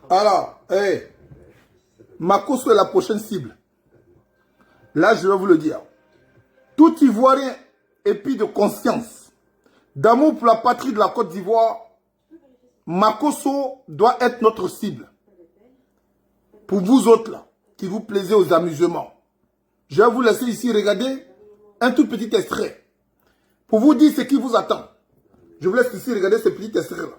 Alors, Makosso est la prochaine cible. Là, je vais vous le dire. Tout Ivoirien épris de conscience, d'amour pour la patrie de la Côte d'Ivoire, Makosso doit être notre cible. Pour vous autres, là, qui vous plaisez aux amusements, je vais vous laisser ici regarder un tout petit extrait. Pour vous dire ce qui vous attend. Je vous laisse ici regarder ce petit extrait-là.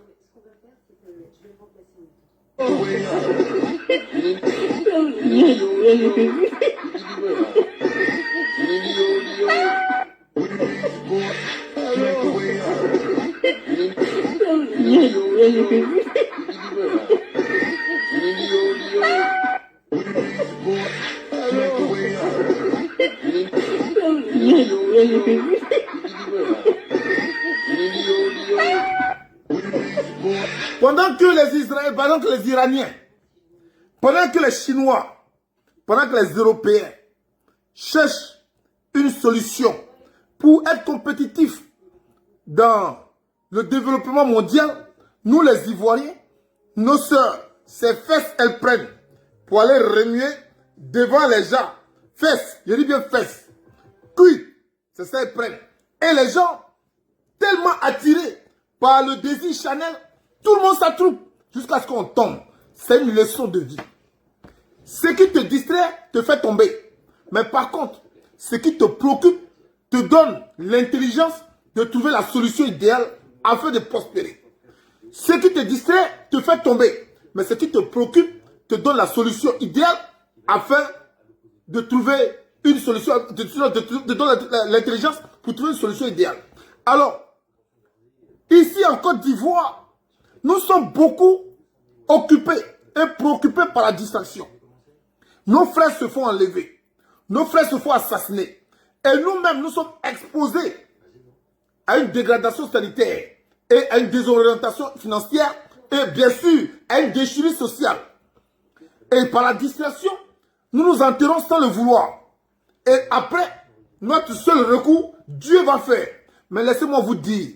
Pendant que les Israéliens, pendant que les Iraniens, pendant que les Chinois, pendant que les Européens cherchent une solution pour être compétitifs dans le développement mondial, nous les Ivoiriens, nos sœurs, ces fesses, elles prennent pour aller remuer devant les gens. Fesses, je dis bien fesses. Cuit, c'est ça elles prennent. Et les gens, tellement attirés par le désir Chanel, tout le monde s'attroupe jusqu'à ce qu'on tombe. C'est une leçon de vie. Ce qui te distrait te fait tomber. Mais par contre, ce qui te préoccupe te donne l'intelligence de trouver la solution idéale afin de prospérer. Ce qui te distrait te fait tomber. Mais ce qui te préoccupe te donne la solution idéale afin de trouver une solution, de donner l'intelligence pour trouver une solution idéale. Alors, ici en Côte d'Ivoire, nous sommes beaucoup occupés et préoccupés par la distraction. Nos frères se font enlever. Nos frères se font assassiner. Et nous-mêmes, nous sommes exposés à une dégradation sanitaire et à une désorientation financière et bien sûr à une déchirure sociale. Et par la distraction, nous nous enterrons sans le vouloir. Et après, notre seul recours, Dieu va faire. Mais laissez-moi vous dire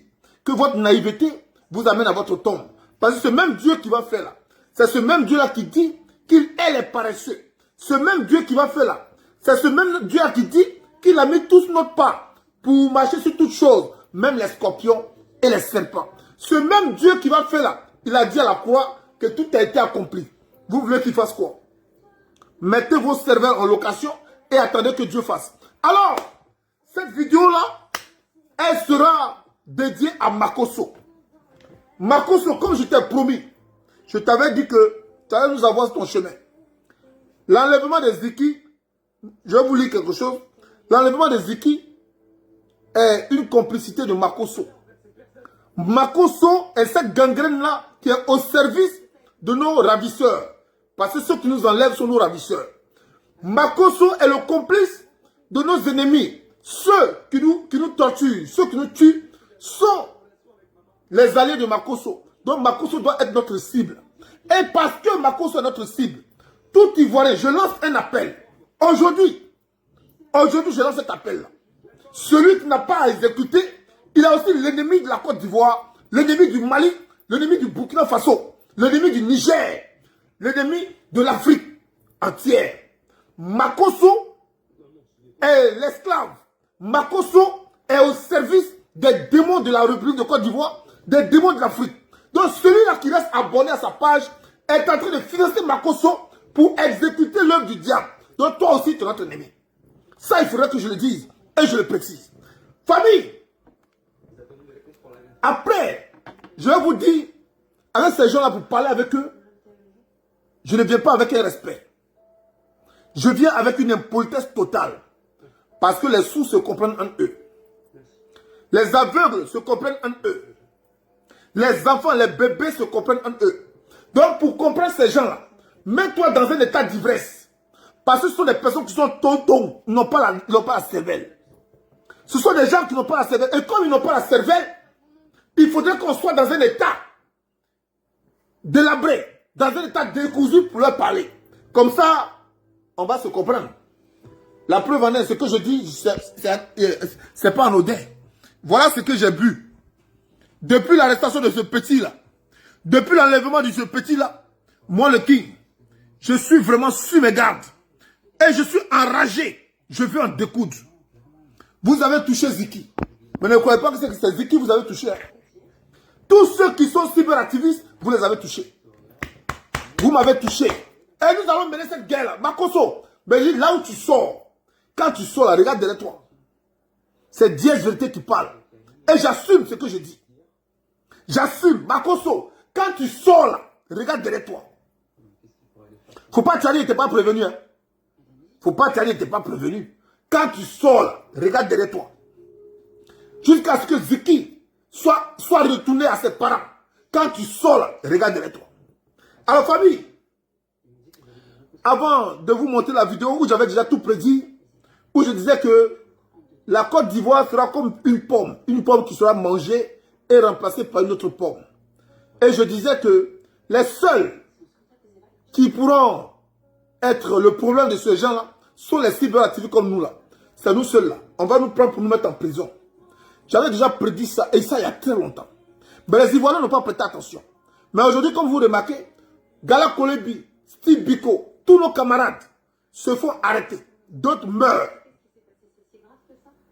que votre naïveté vous amène à votre tombe. Parce que ce même Dieu qui va faire là, c'est ce même Dieu là qui dit qu'il est les paresseux. Ce même Dieu qui va faire là, c'est ce même Dieu là qui dit qu'il a mis tous notre part pour marcher sur toutes choses, même les scorpions et les serpents. Ce même Dieu qui va faire là, il a dit à la croix que tout a été accompli. Vous voulez qu'il fasse quoi? Mettez vos serveurs en location et attendez que Dieu fasse. Alors, cette vidéo-là, elle sera dédiée à Makosso. Makosso, comme je t'ai promis, je t'avais dit que tu allais nous avoir ton chemin. L'enlèvement des Ziki, je vais vous lire quelque chose. L'enlèvement des Ziki est une complicité de Makosso. Makosso est cette gangrène-là qui est au service de nos ravisseurs. Parce que ceux qui nous enlèvent sont nos ravisseurs. Makosso est le complice de nos ennemis. Ceux qui nous torturent, ceux qui nous tuent, sont les alliés de Makosso. Donc Makosso doit être notre cible. Et parce que Makosso est notre cible, tout Ivoirien, je lance un appel. Aujourd'hui, je lance cet appel-là. Celui qui n'a pas à exécuter, il a aussi l'ennemi de la Côte d'Ivoire, l'ennemi du Mali, l'ennemi du Burkina Faso, l'ennemi du Niger, l'ennemi de l'Afrique entière. Makosso est l'esclave. Makosso est au service des démons de la République de Côte d'Ivoire, des démons de l'Afrique. Donc celui-là qui reste abonné à sa page est en train de financer Makosso pour exécuter l'œuvre du diable. Donc toi aussi tu es notre ennemi. Ça il faudrait que je le dise et je le précise. Famille, après, je vais vous dire, avec ces gens-là pour parler avec eux, je ne viens pas avec un respect. Je viens avec une impolitesse totale. Parce que les sourds se comprennent en eux. Les aveugles se comprennent en eux. Les enfants, les bébés se comprennent en eux. Donc pour comprendre ces gens-là, mets-toi dans un état d'ivresse. Parce que ce sont des personnes qui sont tontons, ils n'ont pas la cervelle. Ce sont des gens qui n'ont pas la cervelle. Et comme ils n'ont pas la cervelle, il faudrait qu'on soit dans un état délabré, dans un état décousu pour leur parler. Comme ça, on va se comprendre. La preuve en est, ce que je dis, c'est pas anodin. Voilà ce que j'ai bu. Depuis l'arrestation de ce petit-là, Depuis l'enlèvement de ce petit-là, moi le king, je suis vraiment sur mes gardes. Et je suis enragé. Je veux en découdre. Vous avez touché Ziki. Mais ne croyez pas que c'est Ziki que vous avez touché. Tous ceux qui sont cyberactivistes, vous les avez touchés. Vous m'avez touché. Et nous allons mener cette guerre-là. Makosso, mais là où tu sors, quand tu sors là, regarde derrière toi. C'est Dièse Vérité qui parle. Et j'assume ce que je dis. J'assume. Makosso, quand tu sors là, regarde derrière toi. Faut pas te dire, il n'était pas prévenu. Hein. Faut pas te dire, il n'était pas prévenu. Quand tu sors là, regarde derrière toi. Jusqu'à ce que Ziki soit retourné à ses parents. Quand tu sors là, regarde derrière toi. Alors famille, avant de vous montrer la vidéo où j'avais déjà tout prédit, où je disais que la Côte d'Ivoire sera comme une pomme qui sera mangée et remplacée par une autre pomme. Et je disais que les seuls qui pourront être le problème de ces gens-là sont les cyberactivistes comme nous là. C'est nous seuls là. On va nous prendre pour nous mettre en prison. J'avais déjà prédit ça, et ça il y a très longtemps. Mais les Ivoiriens n'ont pas prêté attention. Mais aujourd'hui, comme vous remarquez, Gala Kolebi, Steve Biko, tous nos camarades se font arrêter. D'autres meurent.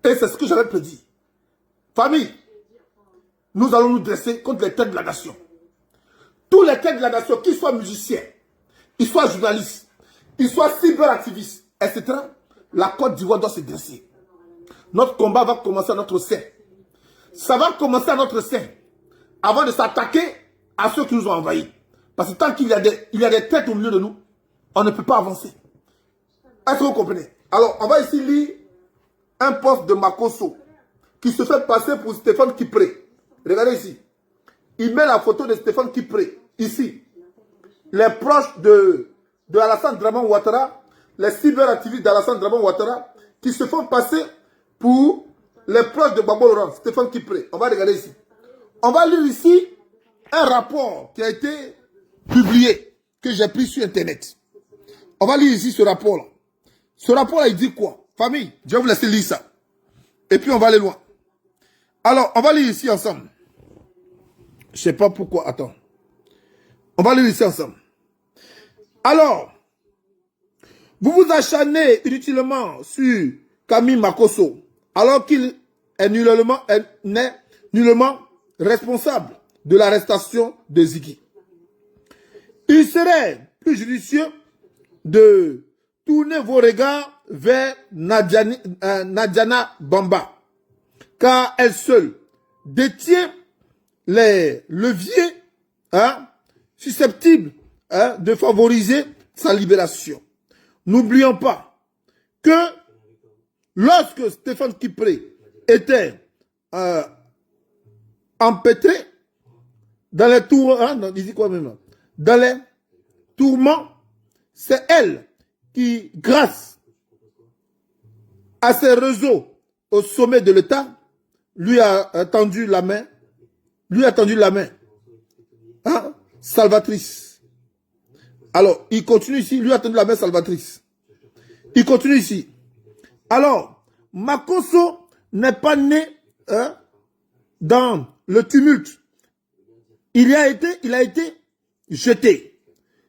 Et c'est ce que j'avais prédit. Famille, nous allons nous dresser contre les têtes de la nation. Tous les têtes de la nation, qu'ils soient musiciens, qu'ils soient journalistes, qu'ils soient cyberactivistes, etc., la Côte d'Ivoire doit se dresser. Notre combat va commencer à notre sein. Ça va commencer à notre sein avant de s'attaquer à ceux qui nous ont envahis. Parce que tant qu'il y a des têtes au milieu de nous, on ne peut pas avancer. Est-ce que vous comprenez? Alors, on va ici lire un poste de Makosso qui se fait passer pour Stéphane Kipré. Regardez ici. Il met la photo de Stéphane Kipré. Ici. Les proches de Alassane Draman Ouattara, les cyberactivistes d'Alassane Draman Ouattara, qui se font passer pour les proches de Babo Laurent, Stéphane Kipré. On va regarder ici. On va lire ici un rapport qui a été publié, que j'ai pris sur Internet. On va lire ici ce rapport-là. Ce rapport-là, il dit quoi? Famille, je vais vous laisser lire ça. Et puis on va aller loin. Alors, on va lire ici ensemble. Je ne sais pas pourquoi. Attends. On va lire ici ensemble. Alors, vous vous acharnez inutilement sur Camille Makosso, alors qu'il est nullement responsable de l'arrestation de Ziki. Il serait plus judicieux de tourner vos regards vers Nadiana Bamba, car elle seule détient les leviers susceptibles de favoriser sa libération. N'oublions pas que lorsque Stéphane Kipré était empêtré dans les tours, dans les tourments, c'est elle qui, grâce à ses réseaux au sommet de l'État, lui a tendu la main, salvatrice. Alors, il continue ici, lui a tendu la main salvatrice. Il continue ici. Alors, Makosso n'est pas né dans le tumulte. Il a été jeté.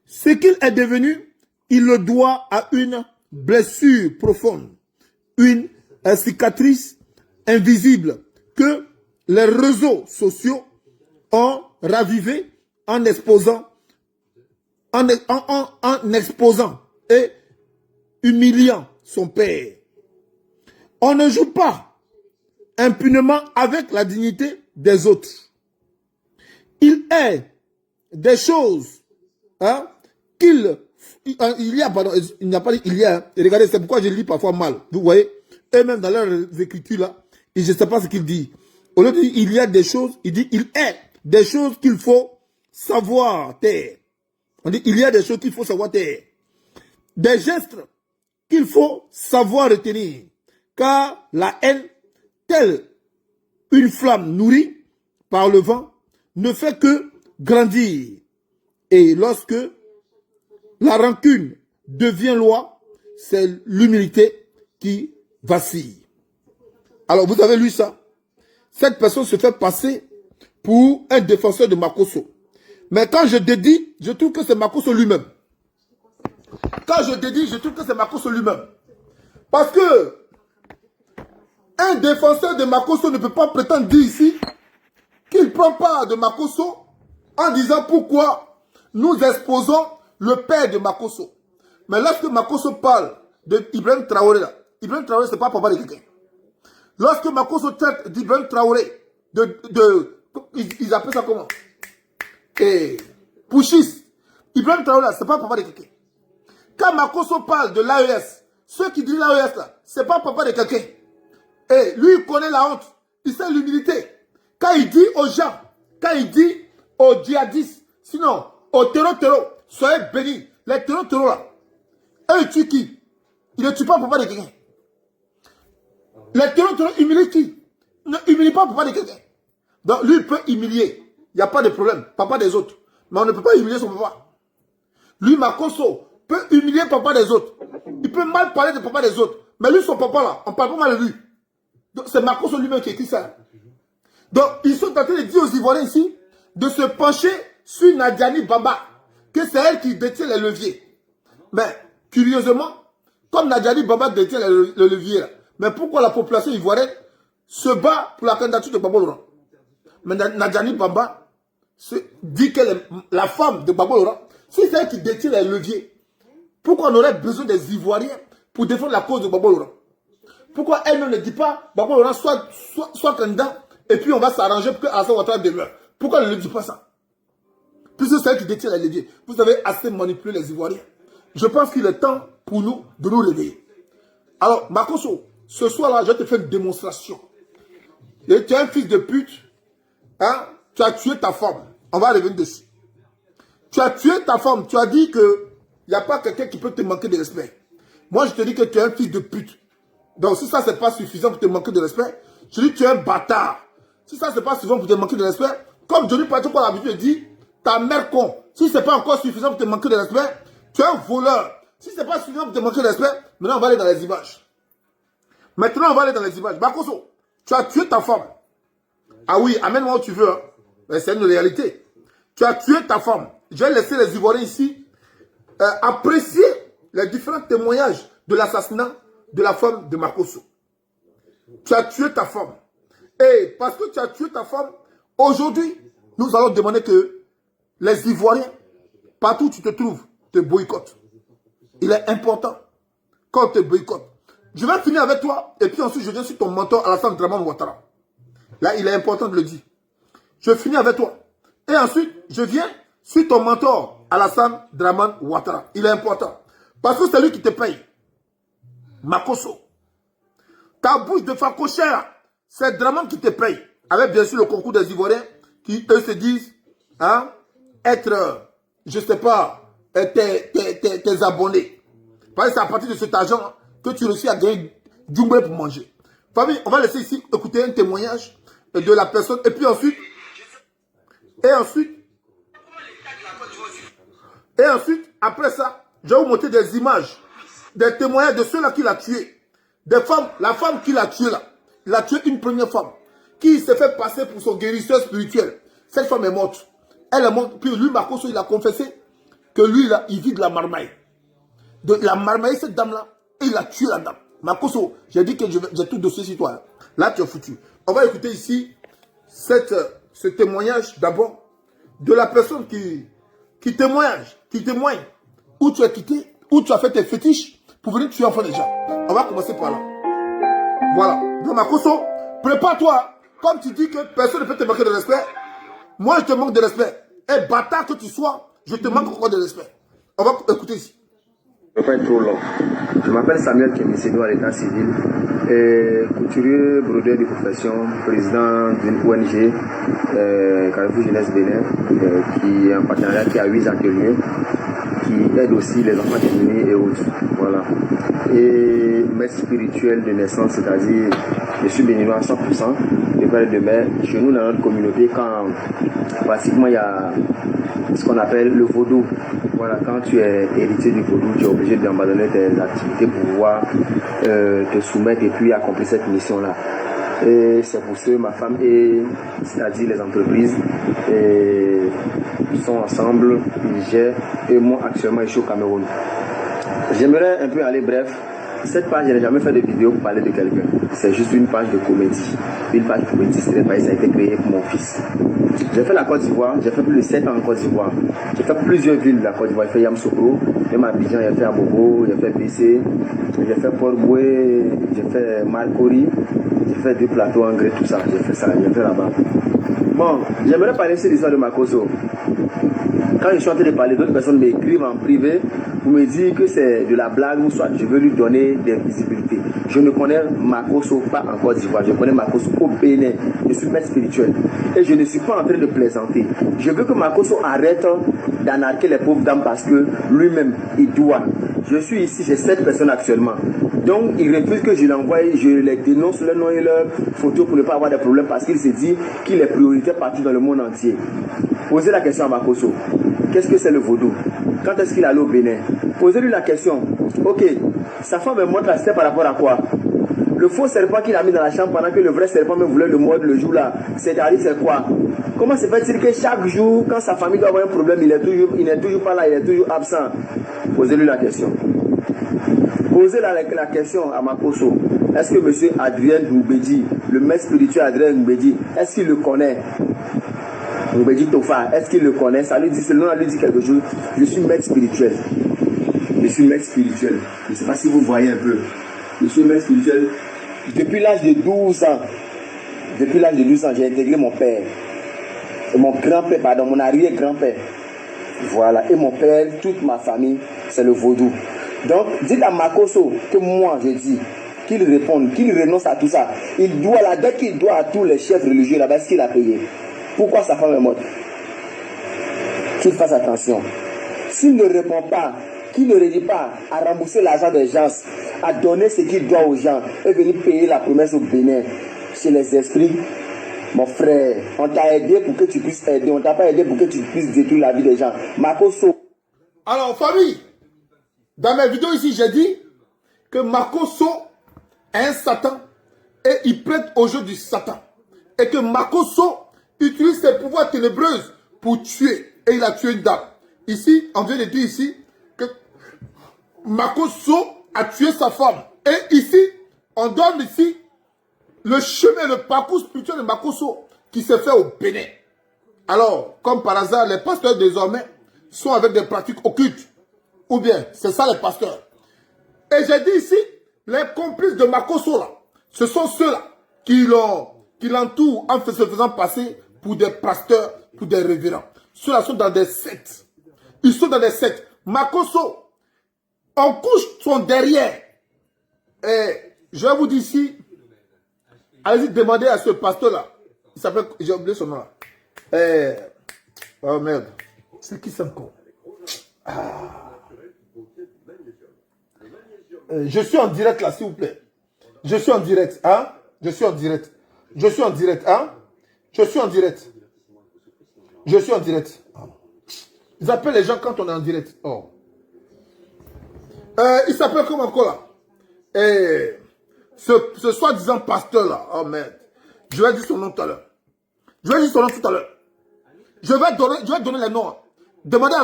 Ce qu'il est devenu, il le doit à une blessure profonde, une cicatrice invisible que les réseaux sociaux ont ravivé en exposant et humiliant son père. On ne joue pas impunément avec la dignité des autres. Il est des choses regardez, c'est pourquoi je lis parfois mal. Vous voyez, eux-mêmes dans leurs écritures là, et je ne sais pas ce qu'ils disent. Au lieu de dire il y a des choses, il dit il est des choses qu'il faut savoir taire. On dit il y a des choses qu'il faut savoir taire. Des gestes qu'il faut savoir retenir. Car la haine, telle une flamme nourrie par le vent, ne fait que grandir. Et lorsque la rancune devient loi, c'est l'humilité qui vacille. Alors vous avez lu ça? Cette personne se fait passer pour un défenseur de Makosso. Mais quand je dédie, je trouve que c'est Makosso lui-même. Quand je dédie, je trouve que c'est Makosso lui-même. Parce que un défenseur de Makosso ne peut pas prétendre dire ici qu'il prend part de Makosso en disant pourquoi nous exposons le père de Makosso. Mais lorsque Makosso parle de Ibrahim Traoré, là, Ibrahim Traoré, c'est pas papa de quelqu'un. Lorsque Makosso traite d'Ibrahim Traoré, ils appellent ça comment? Et Pouchis, Ibrahim Traoré, c'est pas papa de quelqu'un. Quand Makosso parle de l'AES, ceux qui disent l'AES là, c'est pas papa de quelqu'un. Et lui, il connaît la honte, il sait l'humilité. Quand il dit aux gens, quand il dit aux djihadistes, sinon aux terreaux, soyez bénis. Les terreaux là, eux ils tuent qui? Ils ne tuent pas papa de quelqu'un. Les terreaux humilient qui? Ne humilie pas papa de quelqu'un. Donc lui, il peut humilier. Il n'y a pas de problème. Papa des autres. Mais on ne peut pas humilier son papa. Lui, Makosso, peut humilier papa des autres. Il peut mal parler de papa des autres. Mais lui, son papa là, on ne parle pas mal de lui. C'est Makosso lui-même qui écrit ça. Donc, ils sont en train de dire aux Ivoiriens ici de se pencher sur Nadiani Bamba, que c'est elle qui détient les leviers. Mais, curieusement, comme Nadiani Bamba détient le levier, là, mais pourquoi la population ivoirienne se bat pour la candidature de Gbagbo Laurent? Mais Nadiani Bamba dit qu'elle est la femme de Gbagbo Laurent. Si c'est elle qui détient les leviers, pourquoi on aurait besoin des Ivoiriens pour défendre la cause de Gbagbo Laurent? Pourquoi elle ne dit pas Gbagbo Laurent soit candidat et puis on va s'arranger pour que Alassane Ouattara demeure? Pourquoi elle ne dit pas ça? Puisque c'est elle qui détient les leviers. Vous avez assez manipulé les Ivoiriens. Je pense qu'il est temps pour nous de nous réveiller. Alors, Makosso, ce soir-là, je te fais une démonstration. Et tu es un fils de pute. Hein? Tu as tué ta femme. On va revenir dessus. Tu as tué ta femme. Tu as dit que il n'y a pas quelqu'un qui peut te manquer de respect. Moi, je te dis que tu es un fils de pute. Donc, si ça, c'est pas suffisant pour te manquer de respect, je dis que tu es un bâtard. Si ça, c'est pas suffisant pour te manquer de respect, comme Johnny Pacho a l'habitude de dire, ta mère con. Si c'est pas encore suffisant pour te manquer de respect, tu es un voleur. Si c'est pas suffisant pour te manquer de respect, maintenant, on va aller dans les images. Maintenant, on va aller dans les images. Makosso, tu as tué ta femme. Ah oui, amène-moi où tu veux. Hein. Mais c'est une réalité. Tu as tué ta femme. Je vais laisser les Ivoiriens ici apprécier les différents témoignages de l'assassinat de la femme de Makosso. Tu as tué ta femme. Et parce que tu as tué ta femme, aujourd'hui, nous allons demander que les Ivoiriens, partout où tu te trouves, te boycottent. Il est important qu'on te boycotte. Je vais finir avec toi, et puis ensuite je viens sur ton mentor Alassane Dramane Ouattara. Là, il est important de le dire. Je finis avec toi. Et ensuite, je viens sur ton mentor Alassane Dramane Ouattara. Il est important. Parce que c'est lui qui te paye. Makosso. Ta bouche de facochère, c'est Dramane qui te paye. Avec bien sûr le concours des Ivoiriens qui, eux, se disent hein, être, je ne sais pas, tes abonnés. Parce que c'est à partir de cet argent que tu réussis à gagner du blé pour manger. Famille, on va laisser ici écouter un témoignage de la personne. Et puis ensuite, après ça, je vais vous montrer des images, des témoignages de ceux-là qui l'a tué. Des femmes, la femme qui l'a tué là, il a tué une première femme, qui s'est fait passer pour son guérisseur spirituel. Cette femme est morte. Elle est morte. Puis lui, Makosso, il a confessé que lui, là, il vit de la marmaille. De la marmaille, cette dame-là, et il a tué la dame. Makosso, j'ai dit que j'ai tout dossier sur toi. Hein. Là, tu es foutu. On va écouter ici ce témoignage d'abord de la personne qui témoigne où tu as quitté, où tu as fait tes fétiches pour venir tuer enfants des gens. On va commencer par là. Voilà. Donc, Makosso, prépare-toi. Comme tu dis que personne ne peut te manquer de respect, moi, je te manque de respect. Et bâtard que tu sois, je te manque encore de respect. On va écouter ici. Je ne vais pas être trop long. Je m'appelle Samuel Kemesedo à l'état civil, couturier, brodeur de profession, président d'une ONG, Carrefour Jeunesse Bénin, qui est un partenariat qui a 8 ateliers, qui aide aussi les enfants démunis et autres. Voilà. Et maître spirituel de naissance, c'est-à-dire je suis béninois à 100%, de père et de mère. Chez nous, dans notre communauté, quand pratiquement il y a ce qu'on appelle le vaudou. Voilà, quand tu es héritier du vaudou, tu es obligé d'abandonner tes activités pour pouvoir te soumettre et puis accomplir cette mission-là. Et c'est pour ce que ma femme, c'est-à-dire les entreprises, Ils sont ensemble, ils gèrent. Et moi, actuellement, je suis au Cameroun. J'aimerais un peu aller bref. Cette page, je n'ai jamais fait de vidéo pour parler de quelqu'un. C'est juste une page de comédie. Une page de comédie, ça a été créé pour mon fils. J'ai fait la Côte d'Ivoire, j'ai fait plus de 7 ans en Côte d'Ivoire. J'ai fait plusieurs villes de la Côte d'Ivoire. J'ai fait Yamoussoukro, j'ai fait Abidjan, j'ai fait Abobo, j'ai fait BC, j'ai fait Port-Boué, j'ai fait Marcory, j'ai fait 2 plateaux en grès, tout ça. J'ai fait ça, j'ai fait là-bas. Bon, j'aimerais parler sur l'histoire de Makosso. Quand je suis en train de parler, d'autres personnes m'écrivent en privé pour me dire que c'est de la blague ou soit je veux lui donner des visibilités. Je ne connais Makosso pas en Côte d'Ivoire, je connais Makosso au Bénin. Je suis maître spirituel et je ne suis pas en train de plaisanter. Je veux que Makosso arrête d'anarquer les pauvres dames parce que lui-même, il doit. Je suis ici, j'ai 7 personnes actuellement. Donc, il refuse que je l'envoie, je les dénonce leur nom et leur photo pour ne pas avoir de problème parce qu'il se dit qu'il est prioritaire partout dans le monde entier. Posez la question à Makosso. Qu'est-ce que c'est le vaudou? Quand est-ce qu'il allait au Bénin? Posez-lui la question. Ok, sa femme me montre la step par rapport à quoi? Le faux serpent qu'il a mis dans la chambre pendant que le vrai serpent me voulait le mordre le jour là, c'est-à-dire c'est quoi? Comment se fait-il que chaque jour, quand sa famille doit avoir un problème, il n'est toujours pas là, il est toujours absent? Posez-lui la question. Posez la question à Makosso. Est-ce que monsieur Adrien Ngoubedi, le maître spirituel Adrien Ngoubedi, est-ce qu'il le connaît? Ngoubedi Tofa, est-ce qu'il le connaît? Ça lui dit, ce nom lui dit quelque chose. Je suis maître spirituel. Je suis maître spirituel. Je ne sais pas si vous voyez un peu. Je suis maître spirituel. Depuis l'âge de 12 ans, j'ai intégré mon père. Et mon grand-père, pardon, mon arrière-grand-père. Voilà. Et mon père, toute ma famille, c'est le vaudou. Donc, dites à Makosso que moi, je dis, qu'il réponde, qu'il renonce à tout ça. Il doit la dette qu'il doit à tous les chefs religieux là-bas, ce qu'il a payé. Pourquoi sa femme est morte? Qu'il fasse attention. S'il ne répond pas, qu'il ne réussit pas à rembourser l'argent des gens, à donner ce qu'il doit aux gens et venir payer la promesse au Bénin, chez les esprits, mon frère, on t'a aidé pour que tu puisses aider, on t'a pas aidé pour que tu puisses détruire la vie des gens. Makosso. Alors, famille, dans mes vidéos ici, j'ai dit que Makosso est un Satan et il prête au jeu du Satan. Et que Makosso utilise ses pouvoirs ténébreux pour tuer. Et il a tué une dame. Ici, on vient de dire ici que Makosso a tué sa femme. Et ici, on donne ici le chemin, le parcours spirituel de Makosso qui s'est fait au Bénin. Alors, comme par hasard, les pasteurs désormais sont avec des pratiques occultes. Ou bien, c'est ça les pasteurs. Et j'ai dit ici, les complices de Makosso là, ce sont ceux-là qui l'entourent en se faisant passer pour des pasteurs, pour des révérends. Ceux-là sont dans des sectes. Ils sont dans des sectes. Makosso, on couche son derrière. Et je vais vous dire ici, allez-y demander à ce pasteur-là. Il s'appelle, j'ai oublié son nom là. Oh merde. C'est qui ça encore? Je suis en direct là, s'il vous plaît. Je suis en direct, hein? Je suis en direct. Je suis en direct, hein? Je suis en direct. Je suis en direct. Ils appellent les gens quand on est en direct. Oh. Il s'appelle comment encore là? Et ce soi-disant pasteur là. Oh merde. Je vais dire son nom tout à l'heure. Je vais dire son nom tout à l'heure. Je vais donner les noms. Demandez,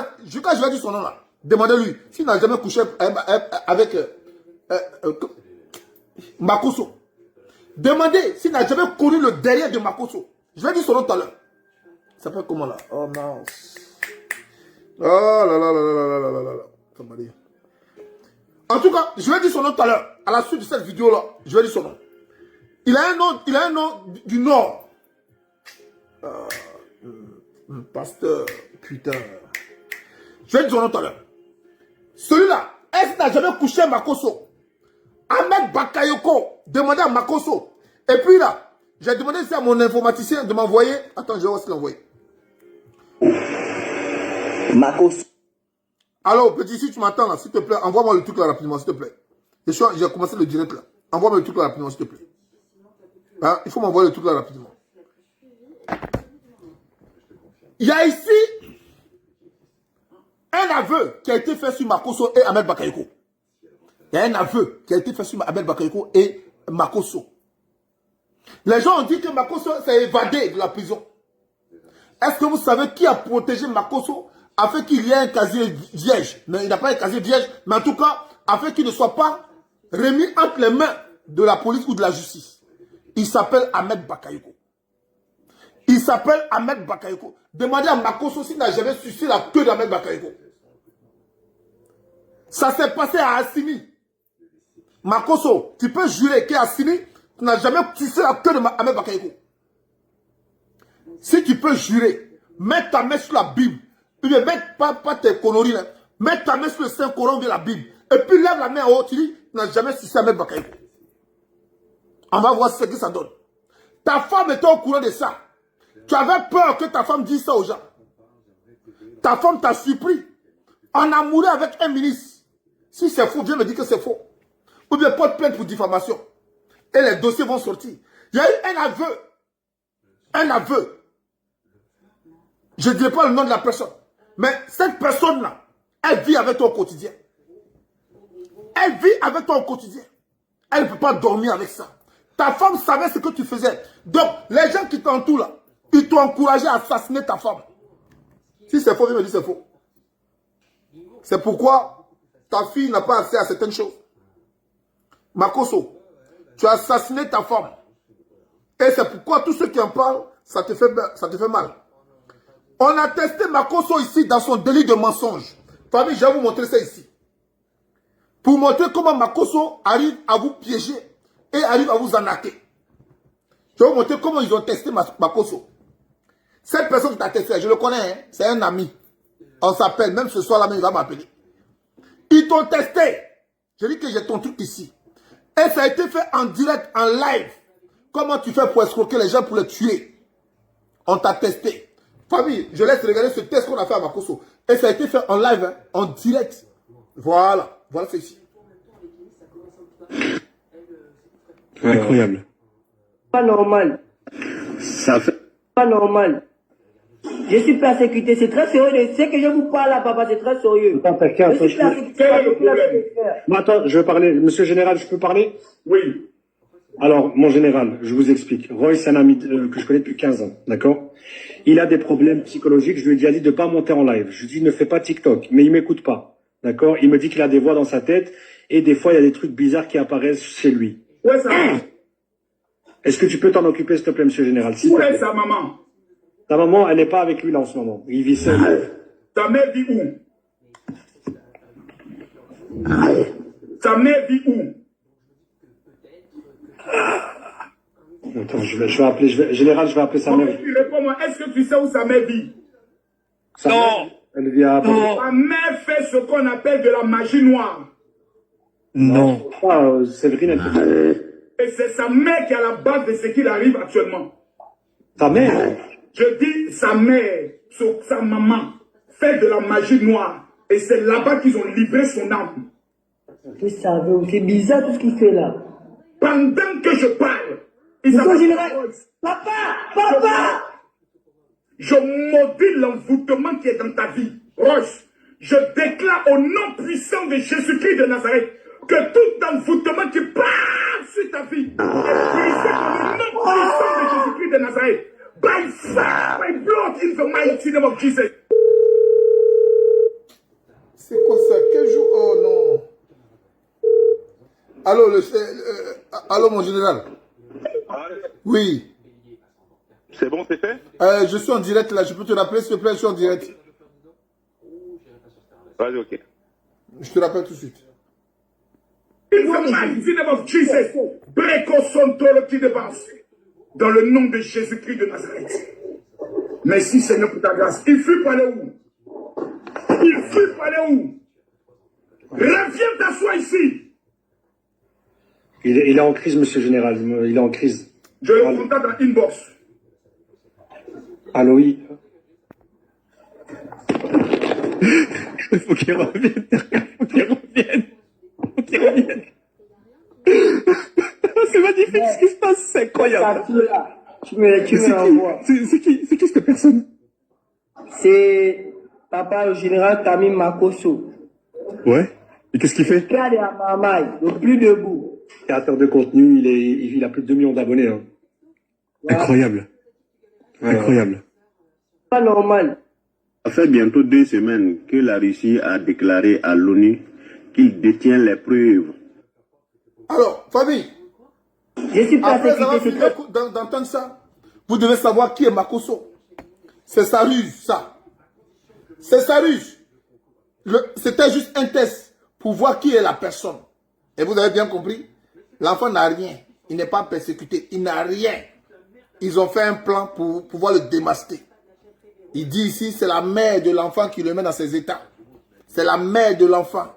quand je vais dire son nom là, demandez-lui s'il n'a jamais couché avec Makosso. Demandez s'il n'a jamais connu le derrière de Makosso. Je vais dire son nom tout à l'heure. Il s'appelle comment là? Oh non. Oh là là là là là là là là là. En tout cas, je vais dire son nom tout à l'heure. À la suite de cette vidéo là, je vais dire son nom. Il a un nom du Nord. Pasteur, putain. Je vais dire son nom tout à l'heure. Celui-là, est-ce qu'il n'a jamais couché Makosso? Ahmed Bakayoko, demandez à Makosso. Et puis là, j'ai demandé à mon informaticien de m'envoyer. Attends, je vais voir ce qu'il a envoyé. Makosso. Alors, petit, si tu m'attends là, s'il te plaît, envoie-moi le truc là rapidement, s'il te plaît. J'ai commencé le direct là. Envoie-moi le truc là rapidement, s'il te plaît. Hein? Il faut m'envoyer le truc là rapidement. Il y a ici un aveu qui a été fait sur Makosso et Ahmed Bakayoko. Il y a un aveu qui a été fait sur Ahmed Bakayoko et Makosso. Les gens ont dit que Makosso s'est évadé de la prison. Est-ce que vous savez qui a protégé Makosso afin qu'il y ait un casier vierge? Mais il n'a pas un casier vierge, mais en tout cas, afin qu'il ne soit pas remis entre les mains de la police ou de la justice. Il s'appelle Ahmed Bakayoko. Il s'appelle Ahmed Bakayoko. Demandez à Makosso s'il n'a jamais sucé la queue d'Ahmed Bakayoko. Ça s'est passé à Assimi. Makosso, tu peux jurer qu'à Assimi, tu n'as jamais sucé la queue d'Ahmed Bakayoko. Si tu peux jurer, mets ta main sur la Bible. Ne mets pas tes conneries. Là. Mets ta main sur le Saint-Coran de la Bible. Et puis lève la main en haut. Tu dis, tu n'as jamais sucé Ahmed Bakayoko. On va voir ce que ça donne. Ta femme était au courant de ça. Tu avais peur que ta femme dise ça aux gens. Ta femme t'a surpris. En amoureux avec un ministre. Si c'est faux, viens me dire que c'est faux. Ou bien porte plainte pour diffamation. Et les dossiers vont sortir. Il y a eu un aveu. Un aveu. Je ne dirai pas le nom de la personne. Mais cette personne-là, elle vit avec toi au quotidien. Elle vit avec toi au quotidien. Elle ne peut pas dormir avec ça. Ta femme savait ce que tu faisais. Donc, les gens qui t'entourent là, ils t'ont encouragé à assassiner ta femme. Si c'est faux, viens me dire c'est faux. C'est pourquoi ta fille n'a pas accès à certaines choses. Makosso, tu as assassiné ta femme. Et c'est pourquoi tous ceux qui en parlent, ça te fait mal. On a testé Makosso ici dans son délit de mensonge. Famille, je vais vous montrer ça ici. Pour montrer comment Makosso arrive à vous piéger et arrive à vous arnaquer. Je vais vous montrer comment ils ont testé Makosso. Cette personne qui t'a testé, je le connais, hein, c'est un ami. On s'appelle, même ce soir-là, il va m'appeler. Ils t'ont testé. Je dis que j'ai ton truc ici. Et ça a été fait en direct, en live. Comment tu fais pour escroquer les gens pour les tuer? On t'a testé. Famille, je laisse regarder ce test qu'on a fait à Makosso. Et ça a été fait en live, hein, en direct. Voilà. Voilà, c'est ici. Incroyable. Pas normal. Ça fait... Pas normal. Je suis persécuté, c'est très sérieux. Ce que je vous parle là, papa, c'est très sérieux. Attends, Je suis persécuté. Quel est le problème? Bon, attends, je veux parler. Monsieur le Général, je peux parler? Oui. Alors, mon général, je vous explique. Roy, c'est un ami que je connais depuis 15 ans, d'accord? Il a des problèmes psychologiques. Je lui ai déjà dit de ne pas monter en live. Je lui ai dit ne fais pas TikTok, mais il ne m'écoute pas, d'accord? Il me dit qu'il a des voix dans sa tête et des fois, il y a des trucs bizarres qui apparaissent chez lui. Où est sa maman? Est-ce que tu peux t'en occuper, s'il te plaît, monsieur le Général? Où est sa maman? Ta maman, elle n'est pas avec lui là en ce moment. Il vit seul. Ta mère vit où? Sa mère vit où? Attends, je vais appeler, Général, je vais appeler sa mère. Réponds-moi, est-ce que tu sais où sa mère vit? Sa mère, elle vit à... Sa mère fait ce qu'on appelle de la magie noire. Non. Séverine, elle peut... Et c'est sa mère qui est à la base de ce qu'il arrive actuellement. Ta mère? Je dis sa mère, sa maman, fait de la magie noire. Et c'est là-bas qu'ils ont livré son âme. Vous savez, c'est bizarre tout ce qu'il fait là. Pendant que je parle, il Monsieur le s'appelle Général, Royce. papa! Je maudis l'envoûtement qui est dans ta vie. Roche, je déclare au nom puissant de Jésus-Christ de Nazareth que tout envoûtement qui part sur ta vie est brisé dans le nom puissant de Jésus-Christ de Nazareth. By fire, by blood, in the mighty name of Jesus. C'est quoi ça? Quel jour? Oh non. Allô, allô, mon général. Oui. C'est bon, c'est fait? Je suis en direct là. Je peux te rappeler, s'il te plaît? Je suis en direct. Vas-y, ok. Je te rappelle tout de suite. In the mighty name of Jesus. Breco son tolo qui dépasse. Dans le nom de Jésus-Christ de Nazareth. Merci Seigneur pour ta grâce. Il fut par où? Il fut par où? Reviens t'asseoir ici. Il est en crise, monsieur le Général. Il est en crise. Je le contacte dans inbox. Allô, oui. Il faut qu'il revienne. Il faut qu'il revienne. Il faut qu'il revienne. C'est magnifique ce qui se passe. C'est incroyable. Tu me l'envoies. C'est qui cette personne? C'est papa le général Tamim Makosso. Ouais. Et qu'est-ce qu'il fait? Regarde à Mamaï, le plus debout. Créateur de contenu, il a plus de 2 millions d'abonnés. Hein. Ouais. Incroyable. Incroyable. pas normal. Ça fait bientôt 2 semaines que la Russie a déclaré à l'ONU qu'il détient les preuves. Alors, famille, Je suis après avoir persécuté, fini c'est très... d'entendre ça, vous devez savoir qui est Makosso. C'est sa ruse, ça. C'est sa ruse. C'était juste un test pour voir qui est la personne. Et vous avez bien compris, l'enfant n'a rien. Il n'est pas persécuté. Il n'a rien. Ils ont fait un plan pour pouvoir le démasquer. Il dit ici, c'est la mère de l'enfant qui le met dans ses états. C'est la mère de l'enfant.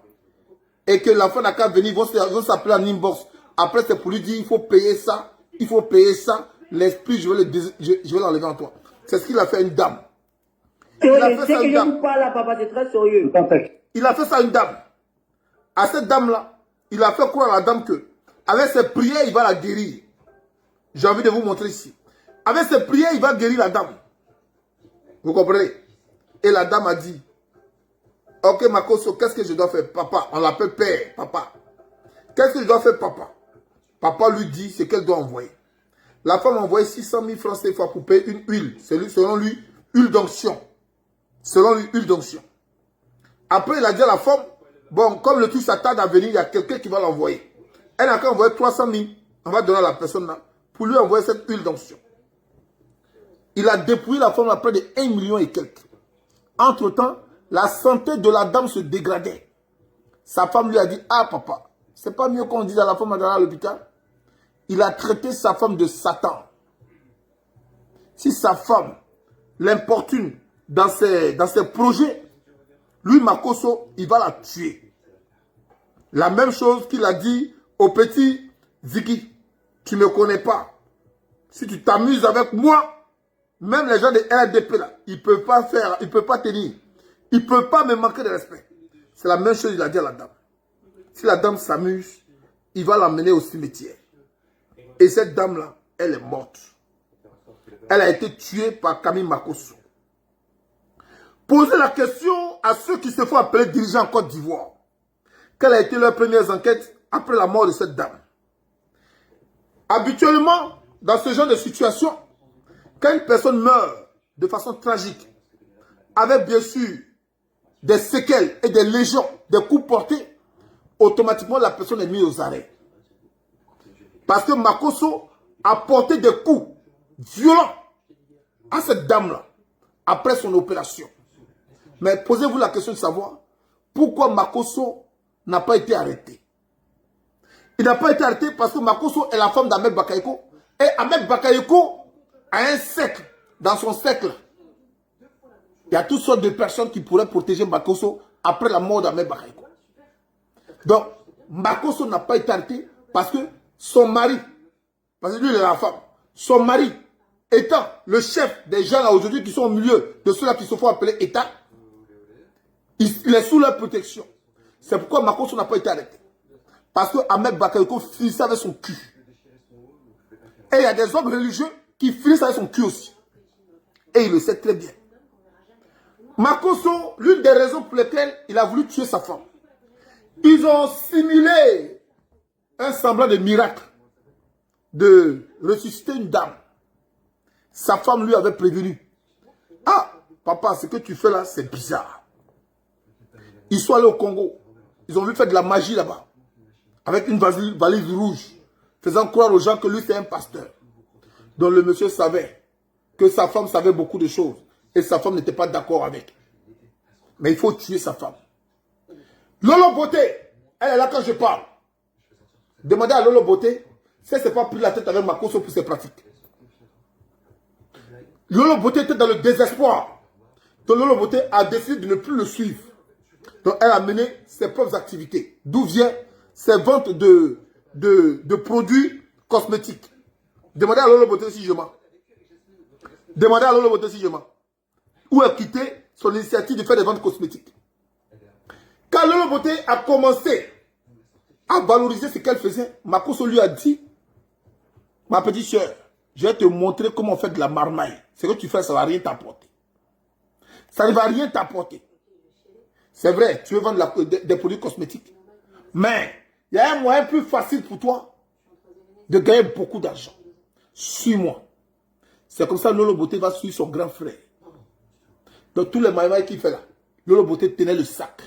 Et que l'enfant n'a qu'à venir, ils vont s'appeler en inbox. Après, c'est pour lui dire, il faut payer ça, il faut payer ça. L'esprit, je vais l'enlever en toi. C'est ce qu'il a fait à une dame. C'est que je vous parle là, papa, c'est très sérieux. Il a fait ça à une dame. À cette dame-là, il a fait croire à la dame que, avec ses prières, il va la guérir. J'ai envie de vous montrer ici. Avec ses prières, il va guérir la dame. Vous comprenez? Et la dame a dit, ok, Makosso, qu'est-ce que je dois faire? Papa, on l'appelle père, papa. Qu'est-ce que je dois faire, papa? Papa lui dit ce qu'elle doit envoyer. La femme a envoyé 600 000 francs CFA pour payer une huile. Selon lui, huile d'onction. Selon lui, huile d'onction. Après, il a dit à la femme, bon, comme le truc s'attarde à venir, il y a quelqu'un qui va l'envoyer. Elle a qu'à envoyer 300 000. On va donner à la personne là pour lui envoyer cette huile d'onction. Il a dépouillé la femme à près de 1 million et quelques. Entre-temps, la santé de la dame se dégradait. Sa femme lui a dit, ah papa, c'est pas mieux qu'on dise à la femme d'aller à l'hôpital. Il a traité sa femme de Satan. Si sa femme l'importune dans ses projets, lui, Makosso, il va la tuer. La même chose qu'il a dit au petit Ziki. Tu ne me connais pas. Si tu t'amuses avec moi, même les gens de RDP là, ils ne peuvent pas faire, ils ne peuvent pas tenir. Ils ne peuvent pas me manquer de respect. C'est la même chose qu'il a dit à la dame. Si la dame s'amuse, il va l'emmener au cimetière. Et cette dame-là, elle est morte. Elle a été tuée par Camille Makosso. Posez la question à ceux qui se font appeler dirigeants en Côte d'Ivoire. Quelles a été leurs premières enquêtes après la mort de cette dame? Habituellement, dans ce genre de situation, quand une personne meurt de façon tragique, avec bien sûr des séquelles et des lésions, des coups portés, automatiquement la personne est mise aux arrêts. Parce que Makosso a porté des coups violents à cette dame-là, après son opération. Mais posez-vous la question de savoir pourquoi Makosso n'a pas été arrêté. Il n'a pas été arrêté parce que Makosso est la femme d'Ahmed Bakayoko. Et Ahmed Bakayoko a un cercle. Dans son cercle, il y a toutes sortes de personnes qui pourraient protéger Makosso après la mort d'Ahmed Bakayoko. Donc, Makosso n'a pas été arrêté parce que son mari, parce que lui il est la femme, son mari étant le chef des gens là aujourd'hui qui sont au milieu de ceux-là qui se font appeler État, il est sous leur protection. C'est pourquoi Makosso n'a pas été arrêté. Parce que Ahmed Bakayoko finissait avec son cul. Et il y a des hommes religieux qui finissent avec son cul aussi. Et il le sait très bien. Makosso, l'une des raisons pour lesquelles il a voulu tuer sa femme, ils ont simulé un semblant de miracle de ressusciter une dame. Sa femme lui avait prévenu. Ah, papa, ce que tu fais là, c'est bizarre. Ils sont allés au Congo. Ils ont vu faire de la magie là-bas. Avec une valise rouge. Faisant croire aux gens que lui, c'est un pasteur. Donc le monsieur savait que sa femme savait beaucoup de choses. Et sa femme n'était pas d'accord avec. Mais il faut tuer sa femme. Lolo Beauté, elle est là quand je parle. Demandez à Lolo Beauté si elle ne s'est pas pris la tête avec Makosso pour ses pratiques. Lolo Beauté était dans le désespoir. Donc Lolo Beauté a décidé de ne plus le suivre. Donc elle a mené ses propres activités. D'où vient ses ventes de produits cosmétiques. Demandez à Lolo Beauté si je mens. Demandez à Lolo Beauté si je mens. Où a quitté son initiative de faire des ventes cosmétiques. Quand Lolo Beauté a commencé à valoriser ce qu'elle faisait, Makosso lui a dit, ma petite soeur, je vais te montrer comment on fait de la marmaille. Ce que tu fais, ça ne va rien t'apporter. Ça ne va rien t'apporter. C'est vrai, tu veux vendre des produits cosmétiques. Mais il y a un moyen plus facile pour toi de gagner beaucoup d'argent. Suis-moi. C'est comme ça que Lolo Beauté va suivre son grand frère. dans tous les maïmaïs qu'il fait là, Lolo Beauté tenait le sac.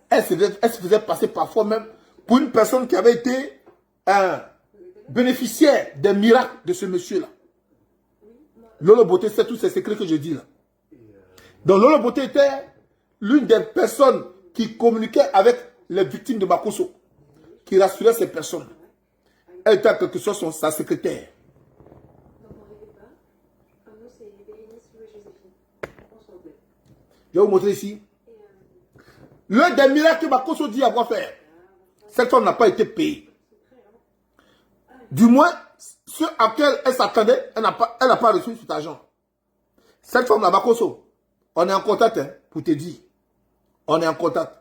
Elle se faisait passer parfois même pour une personne qui avait été un bénéficiaire des miracles de ce monsieur-là. Lolo Beauté, c'est tous ces secrets que je dis là. Donc Lolo Beauté était l'une des personnes qui communiquait avec les victimes de Makosso, qui rassurait ces personnes. Elle était en quelque sorte sa secrétaire. Je vais vous montrer ici. L'un des miracles que Makosso dit avoir fait, cette femme n'a pas été payée. Du moins, ceux à qui elle s'attendait, elle n'a pas reçu cet argent. Cette femme là, Makosso, on est en contact, hein, pour te dire. On est en contact.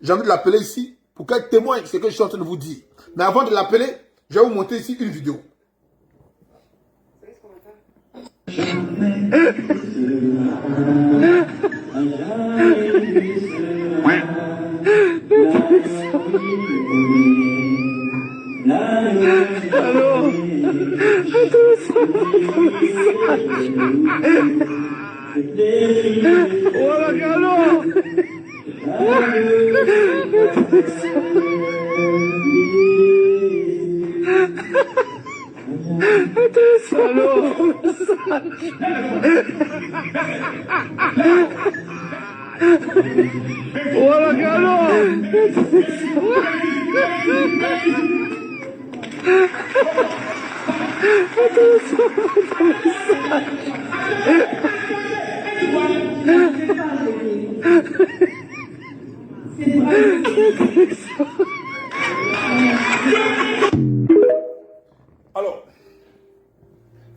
J'ai envie de l'appeler ici pour qu'elle témoigne ce que je suis en train de vous dire. Mais avant de l'appeler, je vais vous montrer ici une vidéo. Alors,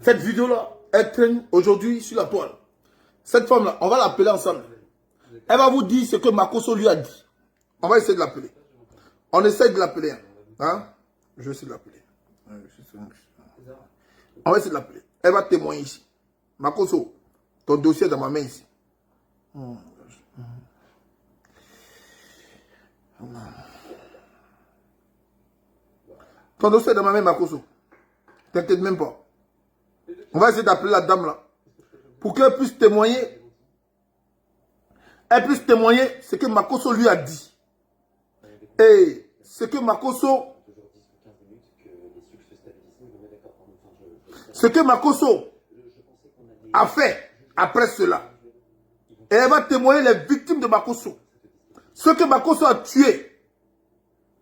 cette vidéo-là, elle traîne aujourd'hui sur la toile. Cette femme-là, on va l'appeler ensemble. Elle va vous dire ce que Makosso lui a dit. On va essayer de l'appeler. On essaie de l'appeler. Hein? Je vais essayer de l'appeler. On va essayer de l'appeler. Elle va témoigner ici. Makosso, ton dossier est dans ma main ici. Ton dossier est dans ma main, Makosso. T'inquiète même pas. On va essayer d'appeler la dame là. Pour qu'elle puisse témoigner. Elle puisse témoigner ce que Makosso lui a dit. Et ce que Makosso... Ce que Makosso a fait après cela. Et elle va témoigner les victimes de Makosso. Ce que Makosso a tué.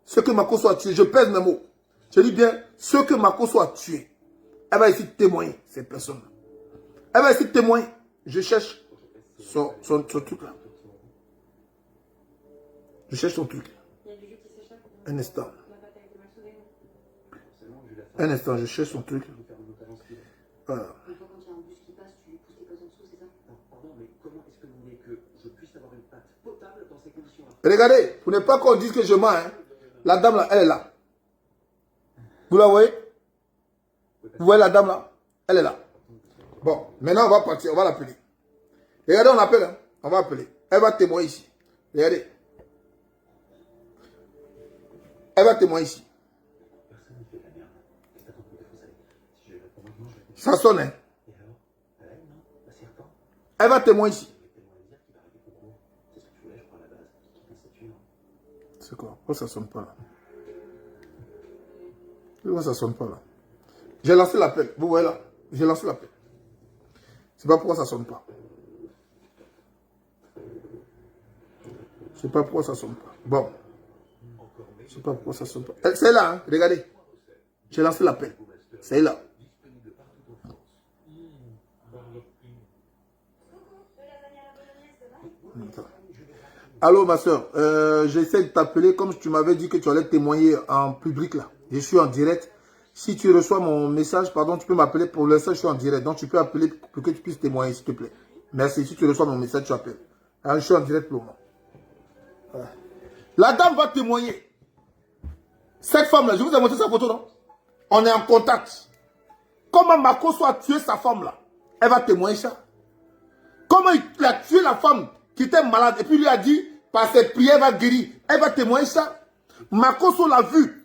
Ce que Makosso a tué. Je pèse mes mots. Je dis bien, ce que Makosso a tué. Elle va essayer de témoigner, cette personne. Elle va essayer de témoigner. Je cherche son truc là. Je cherche son truc. Un instant. Un instant, je cherche son truc. Voilà. Regardez, pour ne pas qu'on dise que je mens, hein, la dame là, elle est là. Vous la voyez? Vous voyez la dame là? Elle est là. Bon, maintenant on va partir, on va l'appeler. Regardez, on l'appelle, hein. On va appeler. Elle va témoigner ici. Regardez. Elle va témoigner ici. Ça sonne, hein. Elle va témoigner ici. C'est quoi? Pourquoi ça sonne pas là? Pourquoi ça sonne pas là? J'ai lancé l'appel. Vous voyez là? J'ai lancé l'appel. C'est pas pourquoi ça sonne pas. Je sais pas pourquoi ça sonne pas. Bon. Je sais pas pourquoi ça sonne pas. C'est là, hein? Regardez. J'ai lancé l'appel. C'est là. Allô ma soeur, j'essaie de t'appeler comme tu m'avais dit que tu allais témoigner en public là. Je suis en direct. Si tu reçois mon message, pardon, tu peux m'appeler. Pour l'instant, je suis en direct. Donc tu peux appeler pour que tu puisses témoigner, s'il te plaît. Merci. Si tu reçois mon message, tu appelles. Alors, je suis en direct pour moi. Voilà. La dame va témoigner. Cette femme là, je vous ai montré sa photo, non? On est en contact. Comment Makosso a tué sa femme là? Elle va témoigner ça. Comment il a tué la femme qui était malade et puis lui a dit, par cette prière, elle va guérir. Elle va témoigner ça. Makosso l'a vu.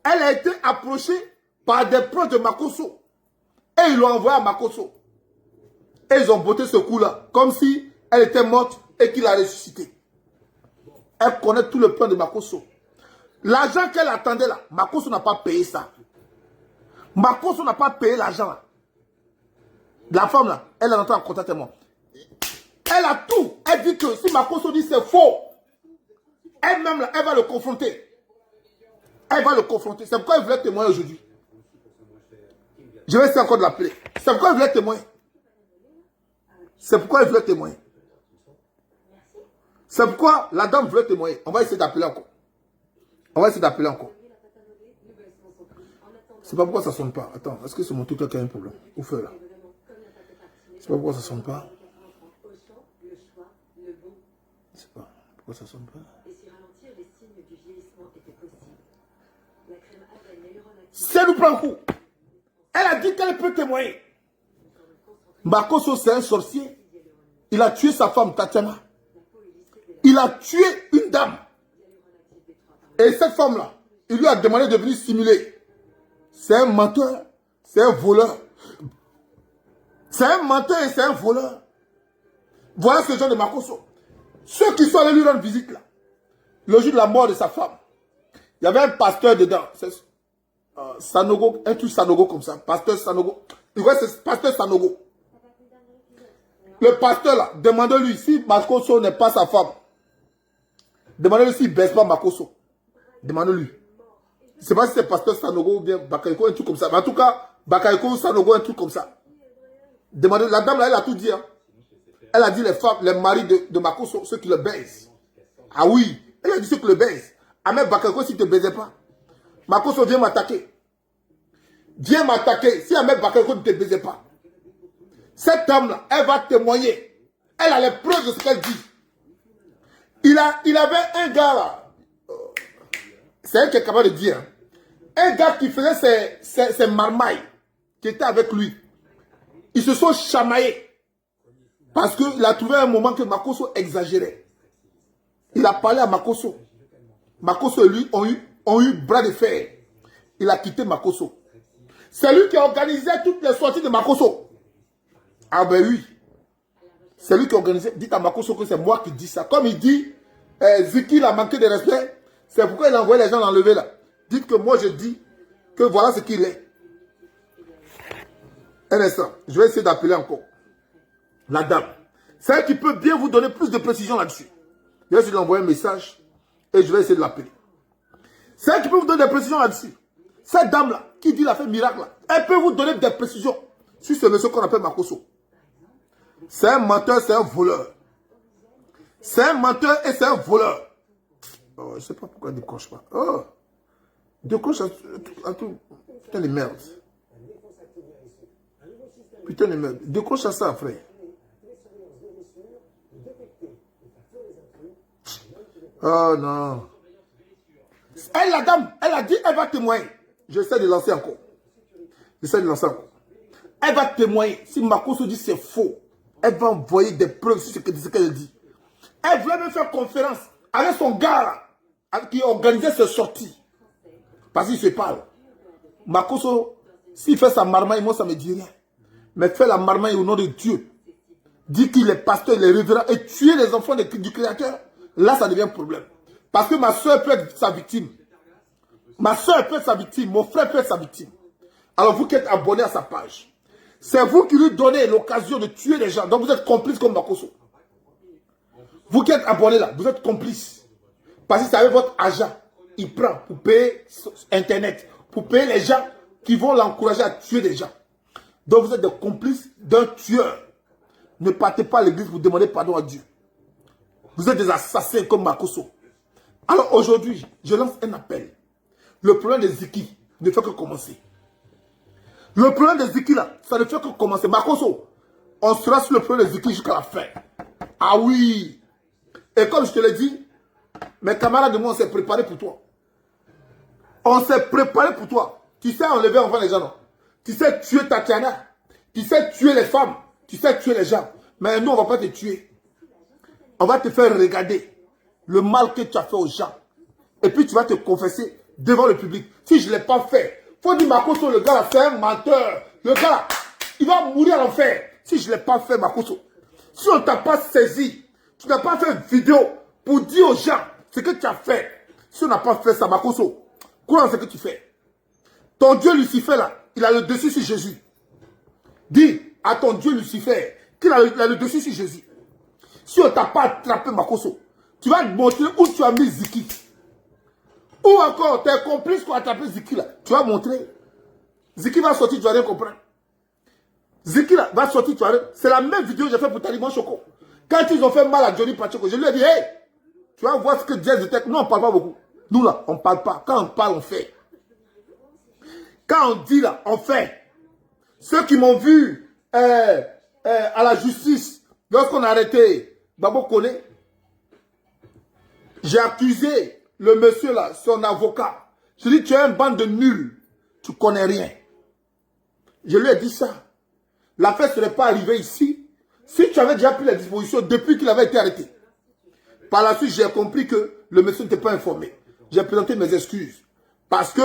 Elle a été approchée par des proches de Makosso. Et ils l'ont envoyé à Makosso. Et ils ont botté ce coup-là, comme si elle était morte et qu'il a ressuscité. Elle connaît tout le plan de Makosso. L'argent qu'elle attendait là, Makosso n'a pas payé ça. Makosso n'a pas payé l'argent là. La femme là, elle est rentrée en contact avec moi. Elle a tout. Elle dit que si Makosso dit c'est faux, elle-même là, elle va le confronter. Elle va le confronter. C'est pourquoi elle voulait témoigner aujourd'hui. Je vais essayer encore de l'appeler. C'est pourquoi elle voulait témoigner. C'est pourquoi elle voulait témoigner. C'est pourquoi la dame voulait témoigner. On va essayer d'appeler encore. On va essayer d'appeler encore. C'est pas pourquoi ça sonne pas. Attends, est-ce que c'est mon truc là qui a un problème? Où fait là? C'est pas pourquoi ça sonne pas. Je sais pas pourquoi ça sonne pas. C'est nous prend un coup. Elle a dit qu'elle peut témoigner. Makosso, c'est un sorcier. Il a tué sa femme, Tatiana. Il a tué une dame. Et cette femme-là, il lui a demandé de venir simuler. C'est un menteur, c'est un voleur. C'est un menteur et c'est un voleur. Voilà ce genre de Makosso. Ceux qui sont allés lui rendre visite là, le jour de la mort de sa femme, il y avait un pasteur dedans. Sanogo, un truc Sanogo comme ça. Pasteur Sanogo. Il voit c'est pasteur Sanogo. Le pasteur là, demandez-lui si Makosso n'est pas sa femme. Demandez-lui s'il ne baisse pas Makosso. Demandez-lui. Je ne sais pas si c'est pasteur Sanogo ou bien Bakayoko, un truc comme ça. Mais en tout cas, Bakayoko ou Sanogo, un truc comme ça. Demandez, la dame là, elle a tout dit. Hein. Elle a dit les femmes, les maris de Makosso, ceux qui le baisent. Ah oui, elle a dit ceux qui le baisent. Ah mais Bakayoko, s'il ne te baisait pas, Makosso, viens m'attaquer. Viens m'attaquer. Si Ahmed Bakayoko ne te baisait pas. Cette dame-là, elle va témoigner. Elle a les preuves de ce qu'elle dit. Il avait un gars là. C'est elle qui est capable de dire. Hein. Un gars qui faisait ses marmailles. Qui était avec lui. Ils se sont chamaillés. Parce qu'il a trouvé un moment que Makosso exagérait. Il a parlé à Makosso. Makosso et lui ont eu bras de fer. Il a quitté Makosso. C'est lui qui a organisé toutes les sorties de Makosso. Ah ben oui. C'est lui qui a organisé. Dites à Makosso que c'est moi qui dis ça. Comme il dit, Ziki il a manqué de respect. C'est pourquoi il a envoyé les gens l'enlever là. Dites que moi je dis que voilà ce qu'il est. Un instant. Je vais essayer d'appeler encore la dame. C'est elle qui peut bien vous donner plus de précision là-dessus. Je vais essayer de lui envoyer un message et je vais essayer de l'appeler. C'est elle qui peut vous donner des précisions là-dessus. Cette dame-là, qui dit la fait miracle là, elle peut vous donner des précisions sur ce monsieur qu'on appelle Makosso. C'est un menteur, c'est un voleur. C'est un menteur et c'est un voleur. Oh, je ne sais pas pourquoi il ne décroche pas. Oh, décroche à tout. Putain de merde. Putain de merde. Décroche à ça, frère. Oh non. Elle, la dame, elle a dit, elle va témoigner. J'essaie de lancer encore. Elle va témoigner. Si Makosso dit c'est faux, elle va envoyer des preuves sur ce qu'elle dit. Elle voulait même faire conférence avec son gars là, qui organisait ses sorties. Parce qu'il se parle. Makosso, s'il fait sa marmaille, moi ça ne me dit rien. Mais fait la marmaille au nom de Dieu. Dit qu'il est pasteur, il est révérend et tuer les enfants du Créateur. Là, ça devient un problème. Parce que ma soeur peut être sa victime. Ma soeur peut être sa victime. Mon frère peut être sa victime. Alors vous qui êtes abonné à sa page, c'est vous qui lui donnez l'occasion de tuer les gens. Donc vous êtes complice comme Makosso. Vous qui êtes abonné là, vous êtes complice. Parce que c'est avec votre argent. Il prend pour payer Internet. Pour payer les gens qui vont l'encourager à tuer des gens. Donc vous êtes des complices d'un tueur. Ne partez pas à l'église pour demander pardon à Dieu. Vous êtes des assassins comme Makosso. Alors aujourd'hui, je lance un appel. Le problème de Ziki ne fait que commencer. Le problème de Ziki là, ça ne fait que commencer. Makosso, on sera sur le problème de Ziki jusqu'à la fin. Ah oui. Et comme je te l'ai dit, mes camarades de moi, on s'est préparé pour toi. On s'est préparé pour toi. Tu sais enlever enfant les gens, non? Tu sais tuer Tatiana. Tu sais tuer les femmes. Tu sais tuer les gens. Mais nous, on ne va pas te tuer. On va te faire regarder le mal que tu as fait aux gens. Et puis tu vas te confesser devant le public. Si je ne l'ai pas fait, il faut dire Makosso, le gars là, c'est un menteur. Le gars là, il va mourir en enfer. si je ne l'ai pas fait, Makosso. Si on ne t'a pas saisi, tu n'as pas fait une vidéo pour dire aux gens ce que tu as fait. Si on n'a pas fait ça, Makosso, quoi ce que tu fais? Ton Dieu Lucifer, là, il a le dessus sur Jésus. Dis à ton Dieu Lucifer qu'il a le dessus sur Jésus. Si on ne t'a pas attrapé, Makosso, tu vas te montrer où tu as mis Ziki. Ou encore, tes complices qui ont attrapé Ziki, là, tu vas montrer. Ziki va sortir, tu vas rien comprendre. Ziki là, va sortir, tu vas rien. C'est la même vidéo que j'ai fait pour Taliban Choco. Quand ils ont fait mal à Johnny Pacheco, je lui ai dit, hey, tu vas voir ce que Jazz de tech. Nous, on ne parle pas beaucoup. Nous, là, on ne parle pas. Quand on parle, on fait. Quand on dit, là, on fait. Ceux qui m'ont vu à la justice, lorsqu'on a arrêté Babo Kone, j'ai accusé le monsieur, là, son avocat. Je lui ai dit, tu es une bande de nuls. Tu connais rien. Je lui ai dit ça. L'affaire ne serait pas arrivée ici si tu avais déjà pris les dispositions depuis qu'il avait été arrêté. Par la suite, j'ai compris que le monsieur n'était pas informé. J'ai présenté mes excuses parce que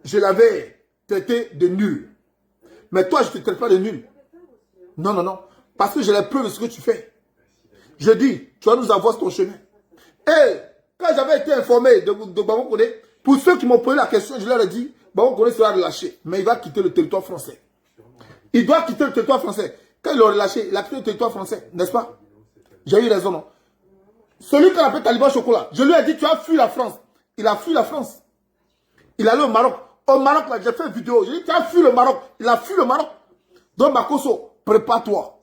je l'avais traité de nul. Mais toi, je ne te traite pas de nul. Non, non, non. Parce que j'ai la preuve de ce que tu fais. Je dis, tu vas nous avoir sur ton chemin. Et quand j'avais été informé de Babo Kone, pour ceux qui m'ont posé la question, je leur ai dit, Babo Kone sera relâché, mais il va quitter le territoire français. Il doit quitter le territoire français. Quand ils l'ont relâché, il a quitté le territoire français, n'est-ce pas? J'ai eu raison, non? Celui qu'on appelle Taliban Chocolat, je lui ai dit, tu as fui la France. Il a fui la France. Il est allé au Maroc. Au Maroc, là, j'ai fait une vidéo. J'ai dit, tu as fui le Maroc. Il a fui le Maroc. Donc, Makosso, prépare-toi.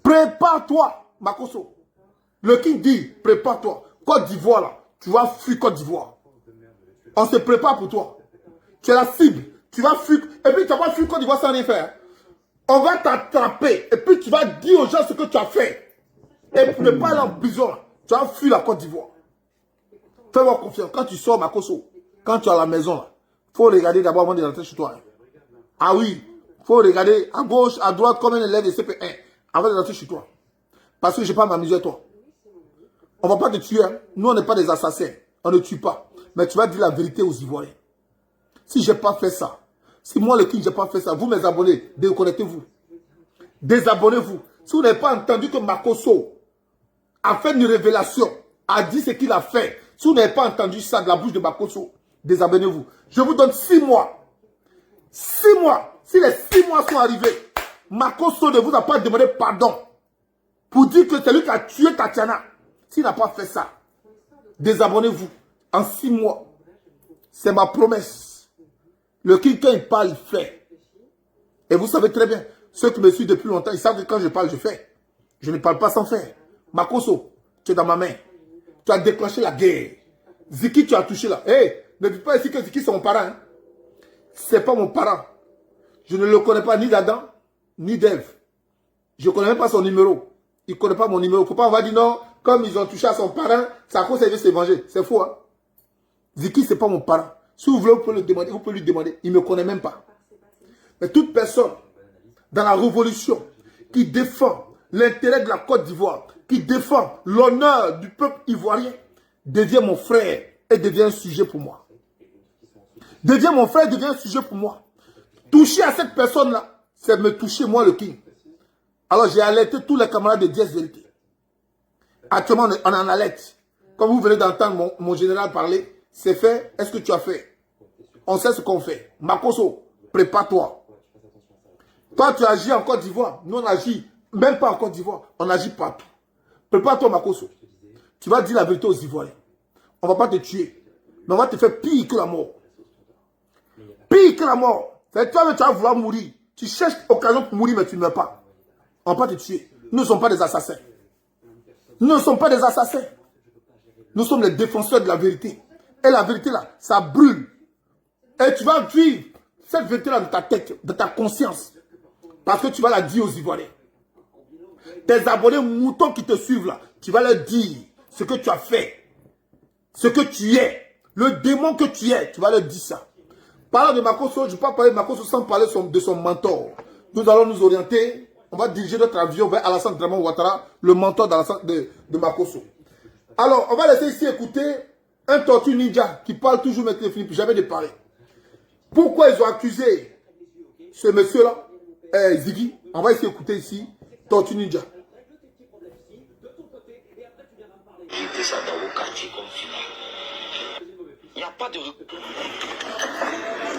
Prépare-toi, Makosso. Le King dit, prépare-toi. Côte d'Ivoire, là, tu vas fuir Côte d'Ivoire. On se prépare pour toi. Tu es la cible. Tu vas fuir. Et puis, tu vas pas fuir Côte d'Ivoire sans rien faire. On va t'attraper. Et puis, tu vas dire aux gens ce que tu as fait. Et pour ne pas aller en prison, là, tu vas fuir la Côte d'Ivoire. Fais-moi confiance. Quand tu sors, Makosso, quand tu es à la maison, là, faut regarder d'abord avant de rentrer chez toi. Hein. Ah oui, faut regarder à gauche, à droite, comme un élève de CP1 avant de rentrer chez toi. Parce que je ne vais pas m'amuser à toi. On ne va pas te tuer. Hein. Nous, on n'est pas des assassins. On ne tue pas. Mais tu vas dire la vérité aux Ivoiriens. Si je n'ai pas fait ça, si moi, le King, je n'ai pas fait ça, vous, mes abonnés, déconnectez-vous. Désabonnez-vous. Si vous n'avez pas entendu que Makosso a fait une révélation, a dit ce qu'il a fait, si vous n'avez pas entendu ça de la bouche de Makosso, désabonnez-vous. Je vous donne 6 mois. 6 mois. Si les 6 mois sont arrivés, Makosso ne vous a pas demandé pardon pour dire que c'est lui qui a tué Tatiana. S'il n'a pas fait ça, désabonnez-vous. En 6 mois, c'est ma promesse. Le King, quand il parle, il fait. Et vous savez très bien, ceux qui me suivent depuis longtemps, ils savent que quand je parle, je fais. Je ne parle pas sans faire. Makosso, tu es dans ma main. Tu as déclenché la guerre. Ziki, tu as touché là. Hé, ne dites pas ici que Ziki, c'est mon parent. Hein. Ce n'est pas mon parent. Je ne le connais pas ni d'Adam, ni d'Ève. Je ne connais même pas son numéro. Il ne connaît pas mon numéro. Il ne faut pas avoir dit non, comme ils ont touché à son parent, ça a cause de se venger. C'est faux. Hein? Ziki, ce n'est pas mon parent. Si vous voulez, vous pouvez le demander, vous pouvez lui demander. Il ne me connaît même pas. Mais toute personne dans la révolution qui défend l'intérêt de la Côte d'Ivoire, qui défend l'honneur du peuple ivoirien, devient mon frère et devient un sujet pour moi. Devient mon frère et devient un sujet pour moi. Toucher à cette personne-là, c'est me toucher moi le King. Alors j'ai alerté tous les camarades de Diez Vérité. Actuellement, on en alerte. Comme vous venez d'entendre mon général parler, c'est fait. Est-ce que tu as fait? On sait ce qu'on fait. Makosso, prépare-toi. Toi, tu agis en Côte d'Ivoire. Nous, on agit même pas en Côte d'Ivoire. On agit partout. Prépare-toi, Makosso. Tu vas dire la vérité aux Ivoiriens. On ne va pas te tuer. Mais on va te faire pire que la mort. Pire que la mort. C'est toi que tu vas vouloir mourir. Tu cherches occasion pour mourir, mais tu ne meurs pas. On ne va pas te tuer. Nous ne sommes pas des assassins. Nous ne sommes pas des assassins. Nous sommes les défenseurs de la vérité. Et la vérité là, ça brûle. Et tu vas vivre cette vérité là dans ta tête, dans ta conscience. Parce que tu vas la dire aux Ivoiriens. Tes abonnés moutons qui te suivent là, tu vas leur dire ce que tu as fait. Ce que tu es. Le démon que tu es, tu vas leur dire ça. Parlant de Makosso, je ne vais pas parler de Makosso sans parler de son mentor. Nous allons nous orienter. On va diriger notre avion vers Alassane Draman Ouattara, le mentor de Makosso. Alors, on va laisser ici écouter un tortue ninja qui parle toujours maintenant, Philippe, jamais de parler. Pourquoi ils ont accusé ce monsieur-là? Ziggy, on va essayer d'écouter ici Tortue Ninja. J'étais ça dans vos quartiers comme celui-là. Il n'y a pas de...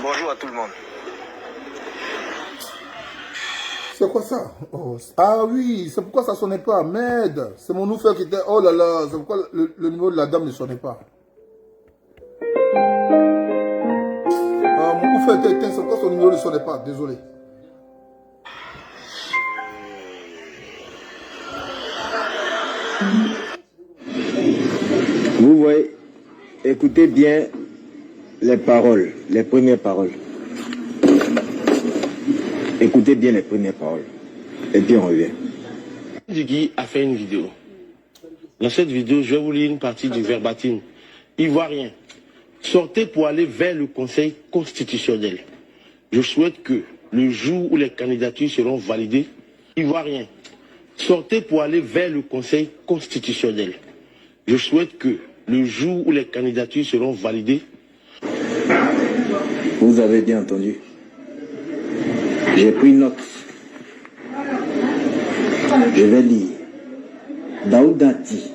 Bonjour à tout le monde. C'est quoi ça? Oh, ah oui, c'est pourquoi ça sonnait pas. Merde, c'est mon oufeur qui était... Oh là là, c'est pourquoi le numéro de la dame ne sonnait pas. Ah, mon oufeur était éteint, c'est pourquoi son numéro ne sonnait pas. Désolé. Vous voyez, écoutez bien les paroles, les premières paroles. Écoutez bien les premières paroles. Et puis on revient. Ziggy a fait une vidéo. Dans cette vidéo, je vais vous lire une partie du verbatim. Ivoirien, sortez pour aller vers le Conseil constitutionnel. Je souhaite que le jour où les candidatures seront validées, Ivoirien, sortez pour aller vers le Conseil constitutionnel. Je souhaite que le jour où les candidatures seront validées... Vous avez bien entendu. J'ai pris note. Je vais lire. Daouda dit,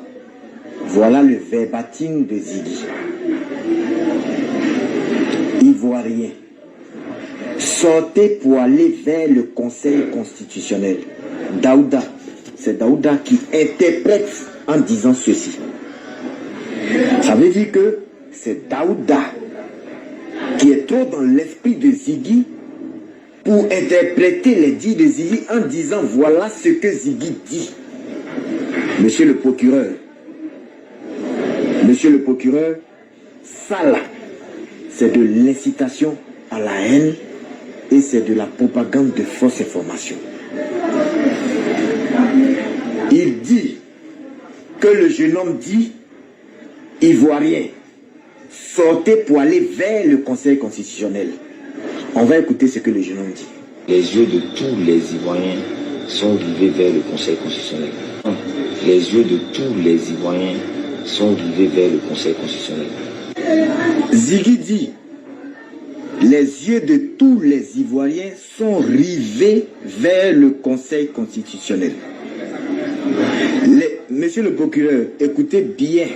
voilà le verbatim de Ziggy. Ivoirien, sortez pour aller vers le Conseil constitutionnel. Daouda, c'est Daouda qui interprète en disant ceci. Ça veut dire que c'est Daouda qui est trop dans l'esprit de Ziggy pour interpréter les dits de Ziggy en disant voilà ce que Ziggy dit. Monsieur le procureur, ça là, c'est de l'incitation à la haine et c'est de la propagande de fausses informations. Il dit que le jeune homme dit Ivoirien, sortez pour aller vers le Conseil constitutionnel. On va écouter ce que le jeune homme dit. Les yeux de tous les Ivoiriens sont rivés vers le Conseil constitutionnel. Les yeux de tous les Ivoiriens sont rivés vers le Conseil constitutionnel. Ziggy dit, les yeux de tous les Ivoiriens sont rivés vers le Conseil constitutionnel. Monsieur le procureur, écoutez bien,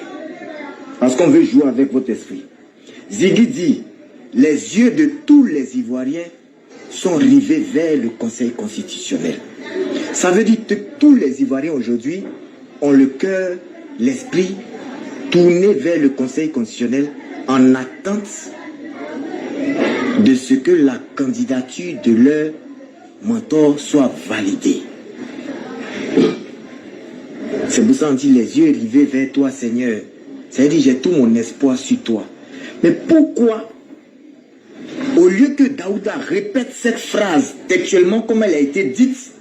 parce qu'on veut jouer avec votre esprit. Ziggy dit, les yeux de tous les Ivoiriens sont rivés vers le Conseil constitutionnel. Ça veut dire que tous les Ivoiriens aujourd'hui ont le cœur, l'esprit tourné vers le Conseil constitutionnel en attente de ce que la candidature de leur mentor soit validée. C'est pour ça qu'on dit les yeux rivés vers toi, Seigneur. C'est-à-dire j'ai tout mon espoir sur toi. Mais pourquoi, au lieu que Daouda répète cette phrase textuellement comme elle a été dite,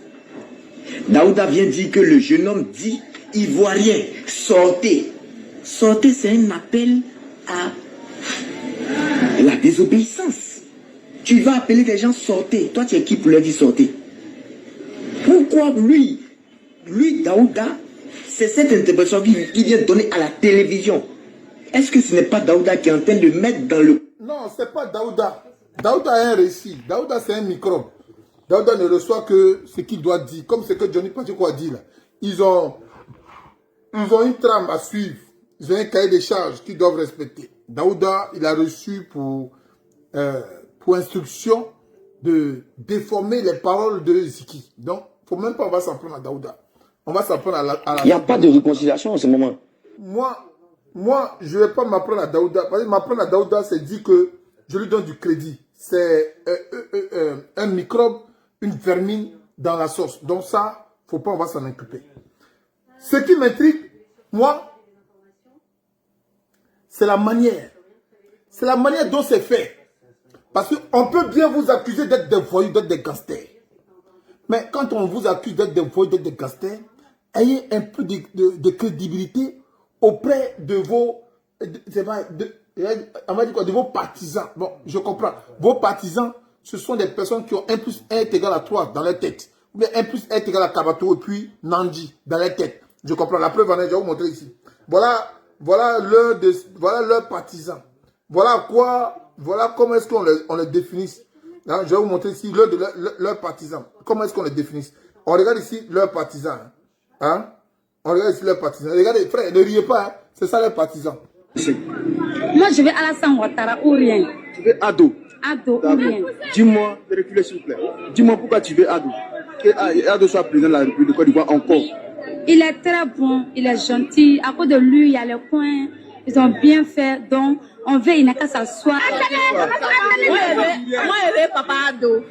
Daouda vient dire que le jeune homme dit Ivoirien, sortez. Sortez, c'est un appel à la désobéissance. Tu vas appeler les gens sortez. Toi, tu es qui pour leur dire sortez? Pourquoi lui, Daouda, c'est cette interprétation qu'il vient donner à la télévision? Est-ce que ce n'est pas Daouda qui est en train de mettre dans le... Non, c'est pas Daouda. Daouda a un récit. Daouda, c'est un microbe. Daouda ne reçoit que ce qu'il doit dire. Comme ce que Johnny Pacheco a dit là. Ils ont une trame à suivre. Ils ont un cahier des charges qu'ils doivent respecter. Daouda, il a reçu pour instruction de déformer les paroles de Ziggy. Donc, il ne faut même pas, on va s'en prendre à Daouda. On va s'en prendre à la... Il n'y a pas de réconciliation en ce moment. Moi, je ne vais pas m'apprendre à Daouda. Parce que m'apprendre à Daouda, c'est dire que je lui donne du crédit. C'est un microbe, une vermine dans la sauce. Donc ça, il ne faut pas, on va s'en occuper. Ce qui m'intrigue, moi, c'est la manière. C'est la manière dont c'est fait. Parce qu'on peut bien vous accuser d'être des voyous, d'être des gangsters. Mais quand on vous accuse d'être des voyous, d'être des gangsters, ayez un peu de crédibilité auprès de vos... on va dire quoi, de vos partisans. Bon, je comprends. Vos partisans, ce sont des personnes qui ont 1 + 1 est égal à 3 dans leur tête. Ou bien 1 + 1 est égal à Kabato et puis Nandi dans leur tête. Je comprends. La preuve en est, je vais vous montrer ici. Voilà leurs partisans. Voilà comment est-ce qu'on les définit. hein, je vais vous montrer ici leurs partisans. Comment est-ce qu'on les définit? On regarde ici leurs partisans. Hein? On regarde ici leurs partisans. Regardez, frère, ne riez pas. Hein? C'est ça leurs partisans. Moi, je vais Alassane Ouattara ou rien. Tu veux Ado? Ado ou rien. Dis-moi, reculez s'il vous plaît. Dis-moi pourquoi tu veux Ado. Que Ado soit président de la République de Côte d'Ivoire encore. Il est très bon, il est gentil. À cause de lui, il y a les coins. Ils ont bien fait. Donc, on veut, il n'a qu'à s'asseoir. Moi, je veux Papa Ado.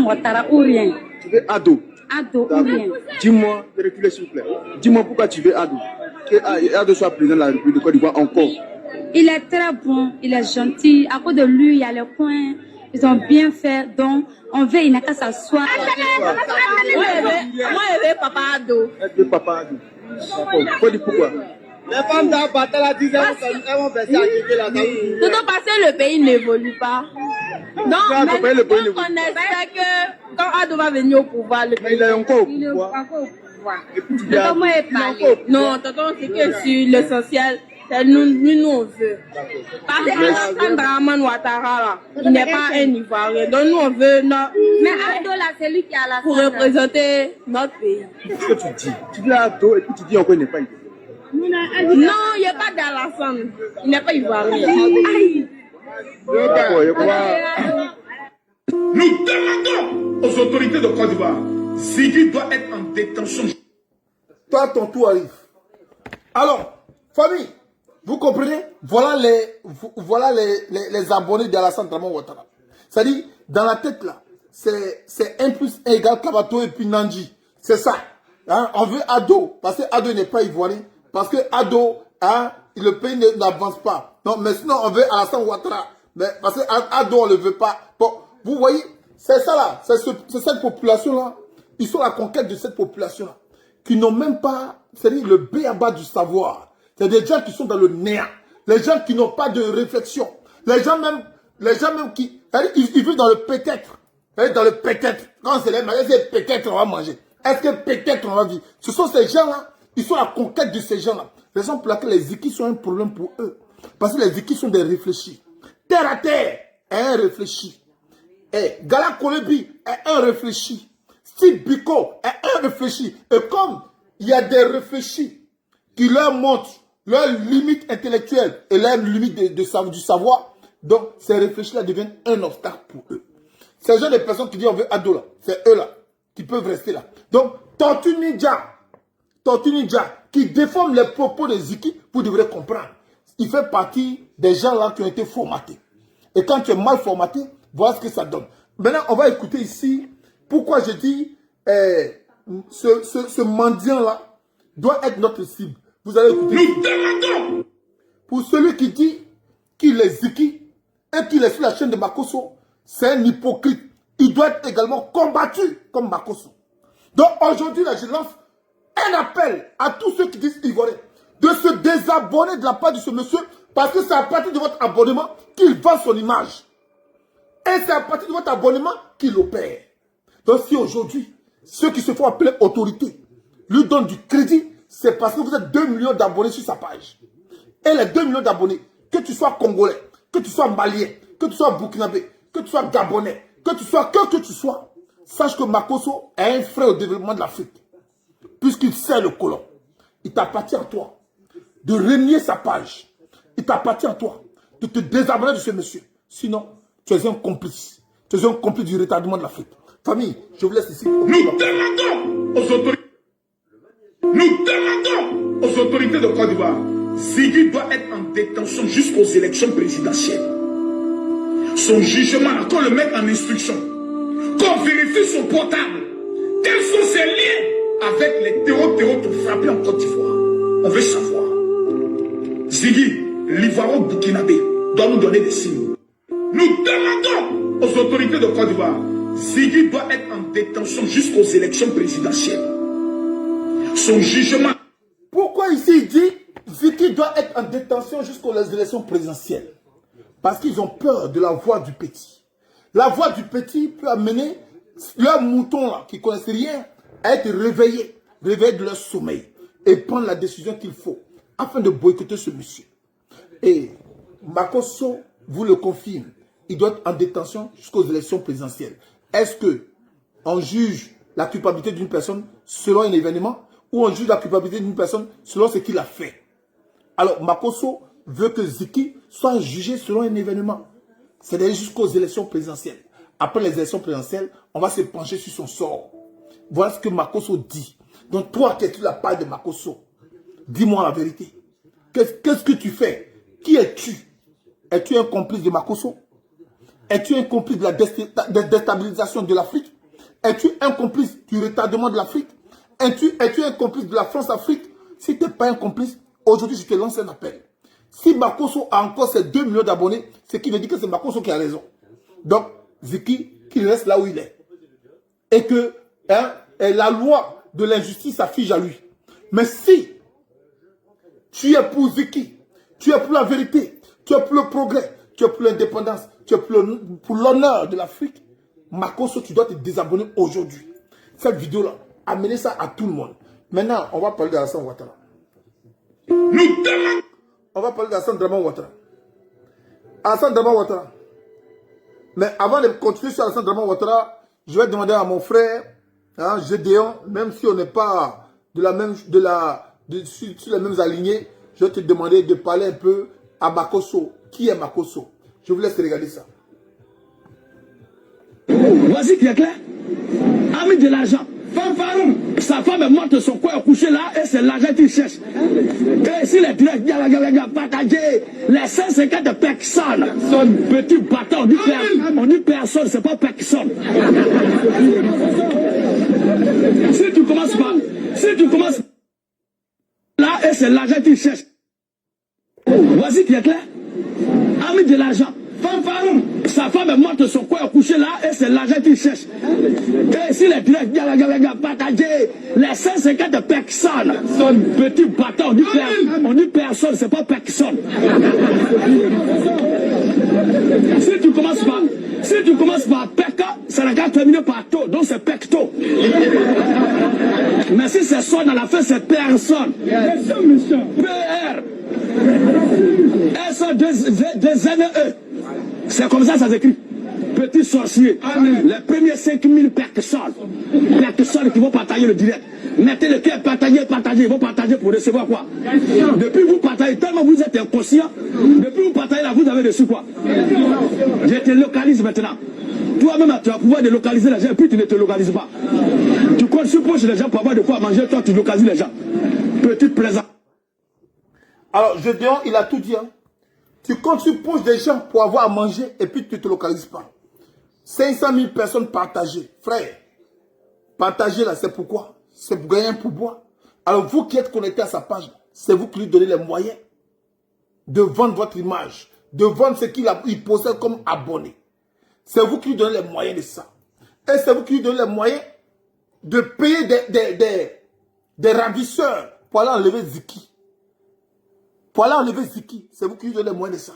Ouattara ou rien. Tu veux Ado? Ado ou rien. Dis-moi, reculez s'il vous plaît. Dis-moi pourquoi tu veux Ado. Que Ado soit président de la République de Côte d'Ivoire encore. Il est très bon, il est gentil. À cause de lui, il y a les coins. Ils ont bien fait. Donc, on veut, il n'a qu'à s'asseoir. Moi, je veux Papa Ado. Tu veux Papa Ado? D'accord. Faut dire pourquoi? Les femmes d'Abattre la dizaine, elles vont verser à quitter la table. Tout parce que le pays n'évolue pas. Donc, on espère que quand Ado va venir au pouvoir, le pays il est encore au il est pouvoir. encore au pouvoir. Tonton, moi, il parle. Non, tonton, c'est que sur l'essentiel, c'est nous, on veut. Parce que Alassane Dramane Ouattara, là, il n'est pas un Ivoirien. Donc, nous, on veut. Mais Ado, là, c'est lui qui a la pour représenter notre pays. Qu'est-ce que tu dis? Tu dis Ado et puis tu dis encore il n'est pas Ivoirien. Non, il n'y a pas d'Alassane. Il n'est pas Ivoirien. Nous demandons aux autorités de Côte d'Ivoire, Ziggy doit être en détention. Toi, ton tour arrive. Alors, famille, vous comprenez? Voilà les abonnés d'Alassane Dramane Ouattara. C'est-à-dire, dans la tête là, c'est 1 + 1 = Kabato et puis Nandji. C'est ça. Hein? On veut Ado, parce que Ado n'est pas ivoirien. Parce que Ado, hein, le pays n'avance pas. Non, mais sinon, on veut Alassane Ouattara. Mais parce que Ado, on ne le veut pas. Bon, vous voyez, c'est ça là. C'est cette population-là. Ils sont à la conquête de cette population-là. Qui n'ont même pas, c'est-à-dire le b.a.-ba du savoir. C'est des gens qui sont dans le néant. Les gens qui n'ont pas de réflexion. Les gens même qui, ils vivent dans le peut-être. Dans le peut-être. Quand c'est les mariés, c'est peut-être on va manger. Est-ce que peut-être on va vivre? Ce sont ces gens-là. Ils sont à la conquête de ces gens-là. Raison pour laquelle les Ziki sont un problème pour eux. Parce que les Ziki sont des réfléchis. Terre à terre est un réfléchi. Et Gala Kolebi est un réfléchi. Steve Biko est un réfléchi. Et comme il y a des réfléchis qui leur montrent leurs limites intellectuelles et leurs limites du savoir, donc ces réfléchis-là deviennent un obstacle pour eux. Ces gens de personnes qui disent on veut Ado là, c'est eux là qui peuvent rester là. Donc, Tortue Ninja, qui déforme les propos de Ziki, vous devrez comprendre. Il fait partie des gens là qui ont été formatés. Et quand tu es mal formaté, voilà ce que ça donne. Maintenant, on va écouter ici pourquoi je dis ce mendiant-là doit être notre cible. Vous allez écouter. Nous demandons. Pour celui qui dit qu'il est Ziki et qu'il est sur la chaîne de Makosso, c'est un hypocrite. Il doit être également combattu comme Makosso. Donc aujourd'hui, là, je lance un appel à tous ceux qui disent Ivoiriens de se désabonner de la part de ce monsieur parce que c'est à partir de votre abonnement qu'il vend son image. Et c'est à partir de votre abonnement qu'il opère. Donc si aujourd'hui, ceux qui se font appeler autorité lui donnent du crédit, c'est parce que vous êtes 2 millions d'abonnés sur sa page. Et les 2 millions d'abonnés, que tu sois congolais, que tu sois malien, que tu sois burkinabé, que tu sois gabonais, que tu sois, sache que Makosso est un frère au développement de l'Afrique. Puisqu'il sert le colon. Il t'appartient à toi de renier sa page. Il t'appartient à toi de te désabonner de ce monsieur. Sinon, tu es un complice. Tu es un complice du retardement de l'Afrique. Famille, je vous laisse ici. Nous demandons aux autorités de Côte d'Ivoire, Ziggy doit être en détention jusqu'aux élections présidentielles. Son jugement, qu'on le mette en instruction, qu'on vérifie son portable. Quels sont ses liens avec les terreaux qui frappent en Côte d'Ivoire? On veut savoir. Ziggy, l'Ivoiro-Burkinabé, doit nous donner des signes. Nous demandons aux autorités de Côte d'Ivoire, Ziggy doit être en détention jusqu'aux élections présidentielles. Son jugement. Pourquoi ici il dit Ziggy doit être en détention jusqu'aux élections présidentielles? Parce qu'ils ont peur de la voix du petit. La voix du petit peut amener leurs moutons là, qui ne connaissent rien, à être réveillés de leur sommeil et prendre la décision qu'il faut afin de boycotter ce monsieur. Et Makosso vous le confirme, il doit être en détention jusqu'aux élections présidentielles. Est-ce que on juge la culpabilité d'une personne selon un événement ou on juge la culpabilité d'une personne selon ce qu'il a fait? Alors, Makosso veut que Ziki soit jugé selon un événement. C'est-à-dire jusqu'aux élections présidentielles. Après les élections présidentielles, on va se pencher sur son sort. Voilà ce que Makosso dit. Donc toi, qui es la part de Makosso, dis-moi la vérité. Qu'est-ce que tu fais? Qui es-tu? Es-tu un complice de Makosso? Es-tu un complice de la déstabilisation de l'Afrique? Es-tu un complice du retardement de l'Afrique? Es-tu un complice de la France-Afrique? Si tu n'es pas un complice, aujourd'hui je te lance un appel. Si Makosso a encore ses 2 millions d'abonnés, c'est qui veut dire que c'est Makosso qui a raison. Donc, Ziki, qu'il reste là où il est. Et que la loi de l'injustice s'affiche à lui. Mais si tu es pour Ziki, tu es pour la vérité, tu es pour le progrès, tu es pour l'indépendance, tu es pour l'honneur de l'Afrique, Makosso, tu dois te désabonner aujourd'hui. Cette vidéo-là, amenez ça à tout le monde. Maintenant, on va parler d'Alassane Ouattara. On va parler d'Alassane Draman Ouattara. Alassane Draman Ouattara. Mais avant de continuer sur Alassane Draman Ouattara, je vais demander à mon frère, Gédéon, même si on n'est pas sur les mêmes alignés, je vais te demander de parler un peu à Makosso. Qui est Makosso? Je vous laisse regarder ça. Voici qui est clair. Ami de l'argent. Sa femme est morte, son corps est couché là et c'est l'argent qu'il cherche. Et si les directs partagés, les 150 personnes, petit bâtard, on dit personne, c'est pas personne. Si tu commences là et c'est l'argent qu'il cherche. Voici qui est clair. Ami de l'argent. Sa femme est morte, son corps est couché là et c'est l'argent qu'il cherche. Et si les directs partagés, les 150 personnes, petit bâtard, on dit personne, c'est pas personne. Si tu commences par Peka, ça n'a qu'à terminer par To, donc c'est Pecto. Mais si c'est son à la fin, c'est personne. PR. S-2-N-E. C'est comme ça s'écrit. Petit sorcier. Amen. Les premiers 5000 personnes qui vont partager le direct. Mettez le cœur, partagez. Ils vont partager pour recevoir quoi? Depuis vous partagez, tellement vous êtes inconscient, depuis vous partagez là, vous avez reçu quoi? Je te localise maintenant. Toi-même, tu as le pouvoir de localiser les gens, et puis tu ne te localises pas. Tu comptes sur poche les gens pour avoir de quoi manger, toi tu localises les gens. Petite plaisante. Alors, Gédéon, il a tout dit. Tu comptes sur poche des gens pour avoir à manger et puis tu ne te localises pas. 500 000 personnes partagées. Frère, partager là, c'est pourquoi? C'est pour gagner un pourboire. Alors, vous qui êtes connecté à sa page, c'est vous qui lui donnez les moyens de vendre votre image, de vendre ce qu'il possède comme abonné. C'est vous qui lui donnez les moyens de ça. Et c'est vous qui lui donnez les moyens de payer des ravisseurs pour aller enlever Ziki. Pour aller enlever Ziki, c'est vous qui lui donnez les moyens de ça.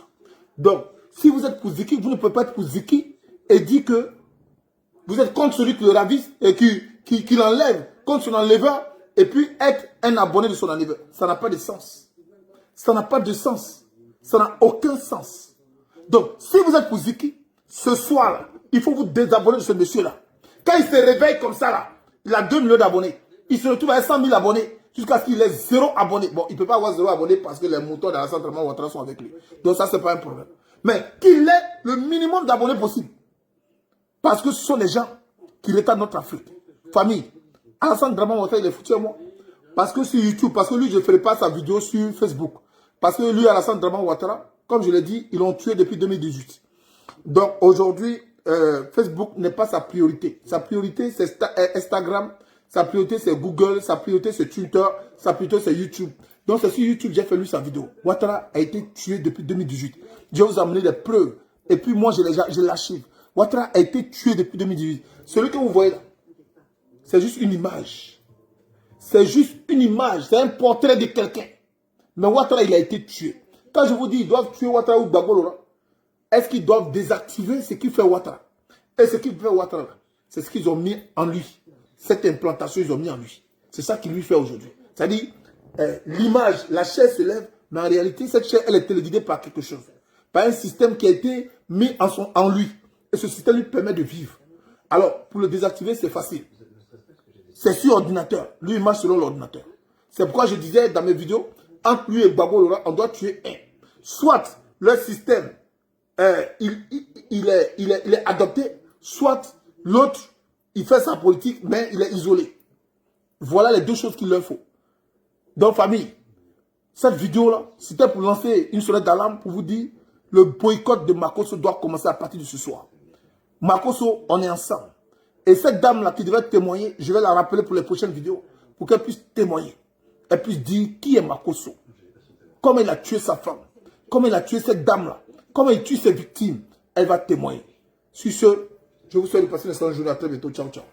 Donc, si vous êtes pour Ziki, vous ne pouvez pas être pour Ziki et dire que vous êtes contre celui qui le ravisse et qui l'enlève, contre son enleveur, et puis être un abonné de son enleveur. Ça n'a pas de sens. Ça n'a pas de sens. Ça n'a aucun sens. Donc, si vous êtes pour Ziki, ce soir-là, il faut vous désabonner de ce monsieur-là. Quand il se réveille comme ça, là, il a 2 millions d'abonnés. Il se retrouve avec 100 000 abonnés. Jusqu'à ce qu'il ait 0 abonné. Bon, il ne peut pas avoir 0 abonné parce que les moutons d'Alassane Draman Ouattara sont avec lui. Donc ça, ce n'est pas un problème. Mais qu'il ait le minimum d'abonnés possible. Parce que ce sont les gens qui retardent notre Afrique. Famille, Alassane Draman Ouattara, il est foutu à moi. Parce que sur YouTube, parce que lui, je ne ferai pas sa vidéo sur Facebook. Parce que lui, Alassane Draman Ouattara, comme je l'ai dit, ils l'ont tué depuis 2018. Donc aujourd'hui, Facebook n'est pas sa priorité. Sa priorité, c'est Instagram. Sa priorité, c'est Google. Sa priorité, c'est Twitter. Sa priorité, c'est YouTube. Donc, c'est sur YouTube j'ai fait lui sa vidéo. Ouattara a été tué depuis 2018. Je vais vous amener des preuves. Et puis, moi, je l'archive. Ouattara a été tué depuis 2018. Celui que vous voyez là, c'est juste une image. C'est juste une image. C'est un portrait de quelqu'un. Mais Ouattara, il a été tué. Quand je vous dis, ils doivent tuer Ouattara ou Gbagbo, est-ce qu'ils doivent désactiver ce qu'il fait Ouattara? Et ce qu'il fait Ouattara, c'est ce qu'ils ont mis en lui. Cette implantation, ils ont mis en lui. C'est ça qu'il lui fait aujourd'hui. C'est-à-dire, l'image, la chair se lève, mais en réalité, cette chair, elle est téléguidée par quelque chose. Par un système qui a été mis en lui. Et ce système lui permet de vivre. Alors, pour le désactiver, c'est facile. C'est sur ordinateur. Lui, il marche selon l'ordinateur. C'est pourquoi je disais dans mes vidéos, entre lui et Gbagbo Laurent, on doit tuer un. Soit le système, il est adopté, soit l'autre, il fait sa politique, mais il est isolé. Voilà les deux choses qu'il leur faut. Donc, famille, cette vidéo-là, c'était pour lancer une sonnette d'alarme pour vous dire le boycott de Makosso doit commencer à partir de ce soir. Makosso, on est ensemble. Et cette dame-là qui devait témoigner, je vais la rappeler pour les prochaines vidéos, pour qu'elle puisse témoigner. Elle puisse dire qui est Makosso. Comment il a tué sa femme. Comment il a tué cette dame-là. Comment il tue ses victimes. Elle va témoigner. Sur ce, je vous souhaite de passer une excellente journée. À très bientôt. Ciao, ciao.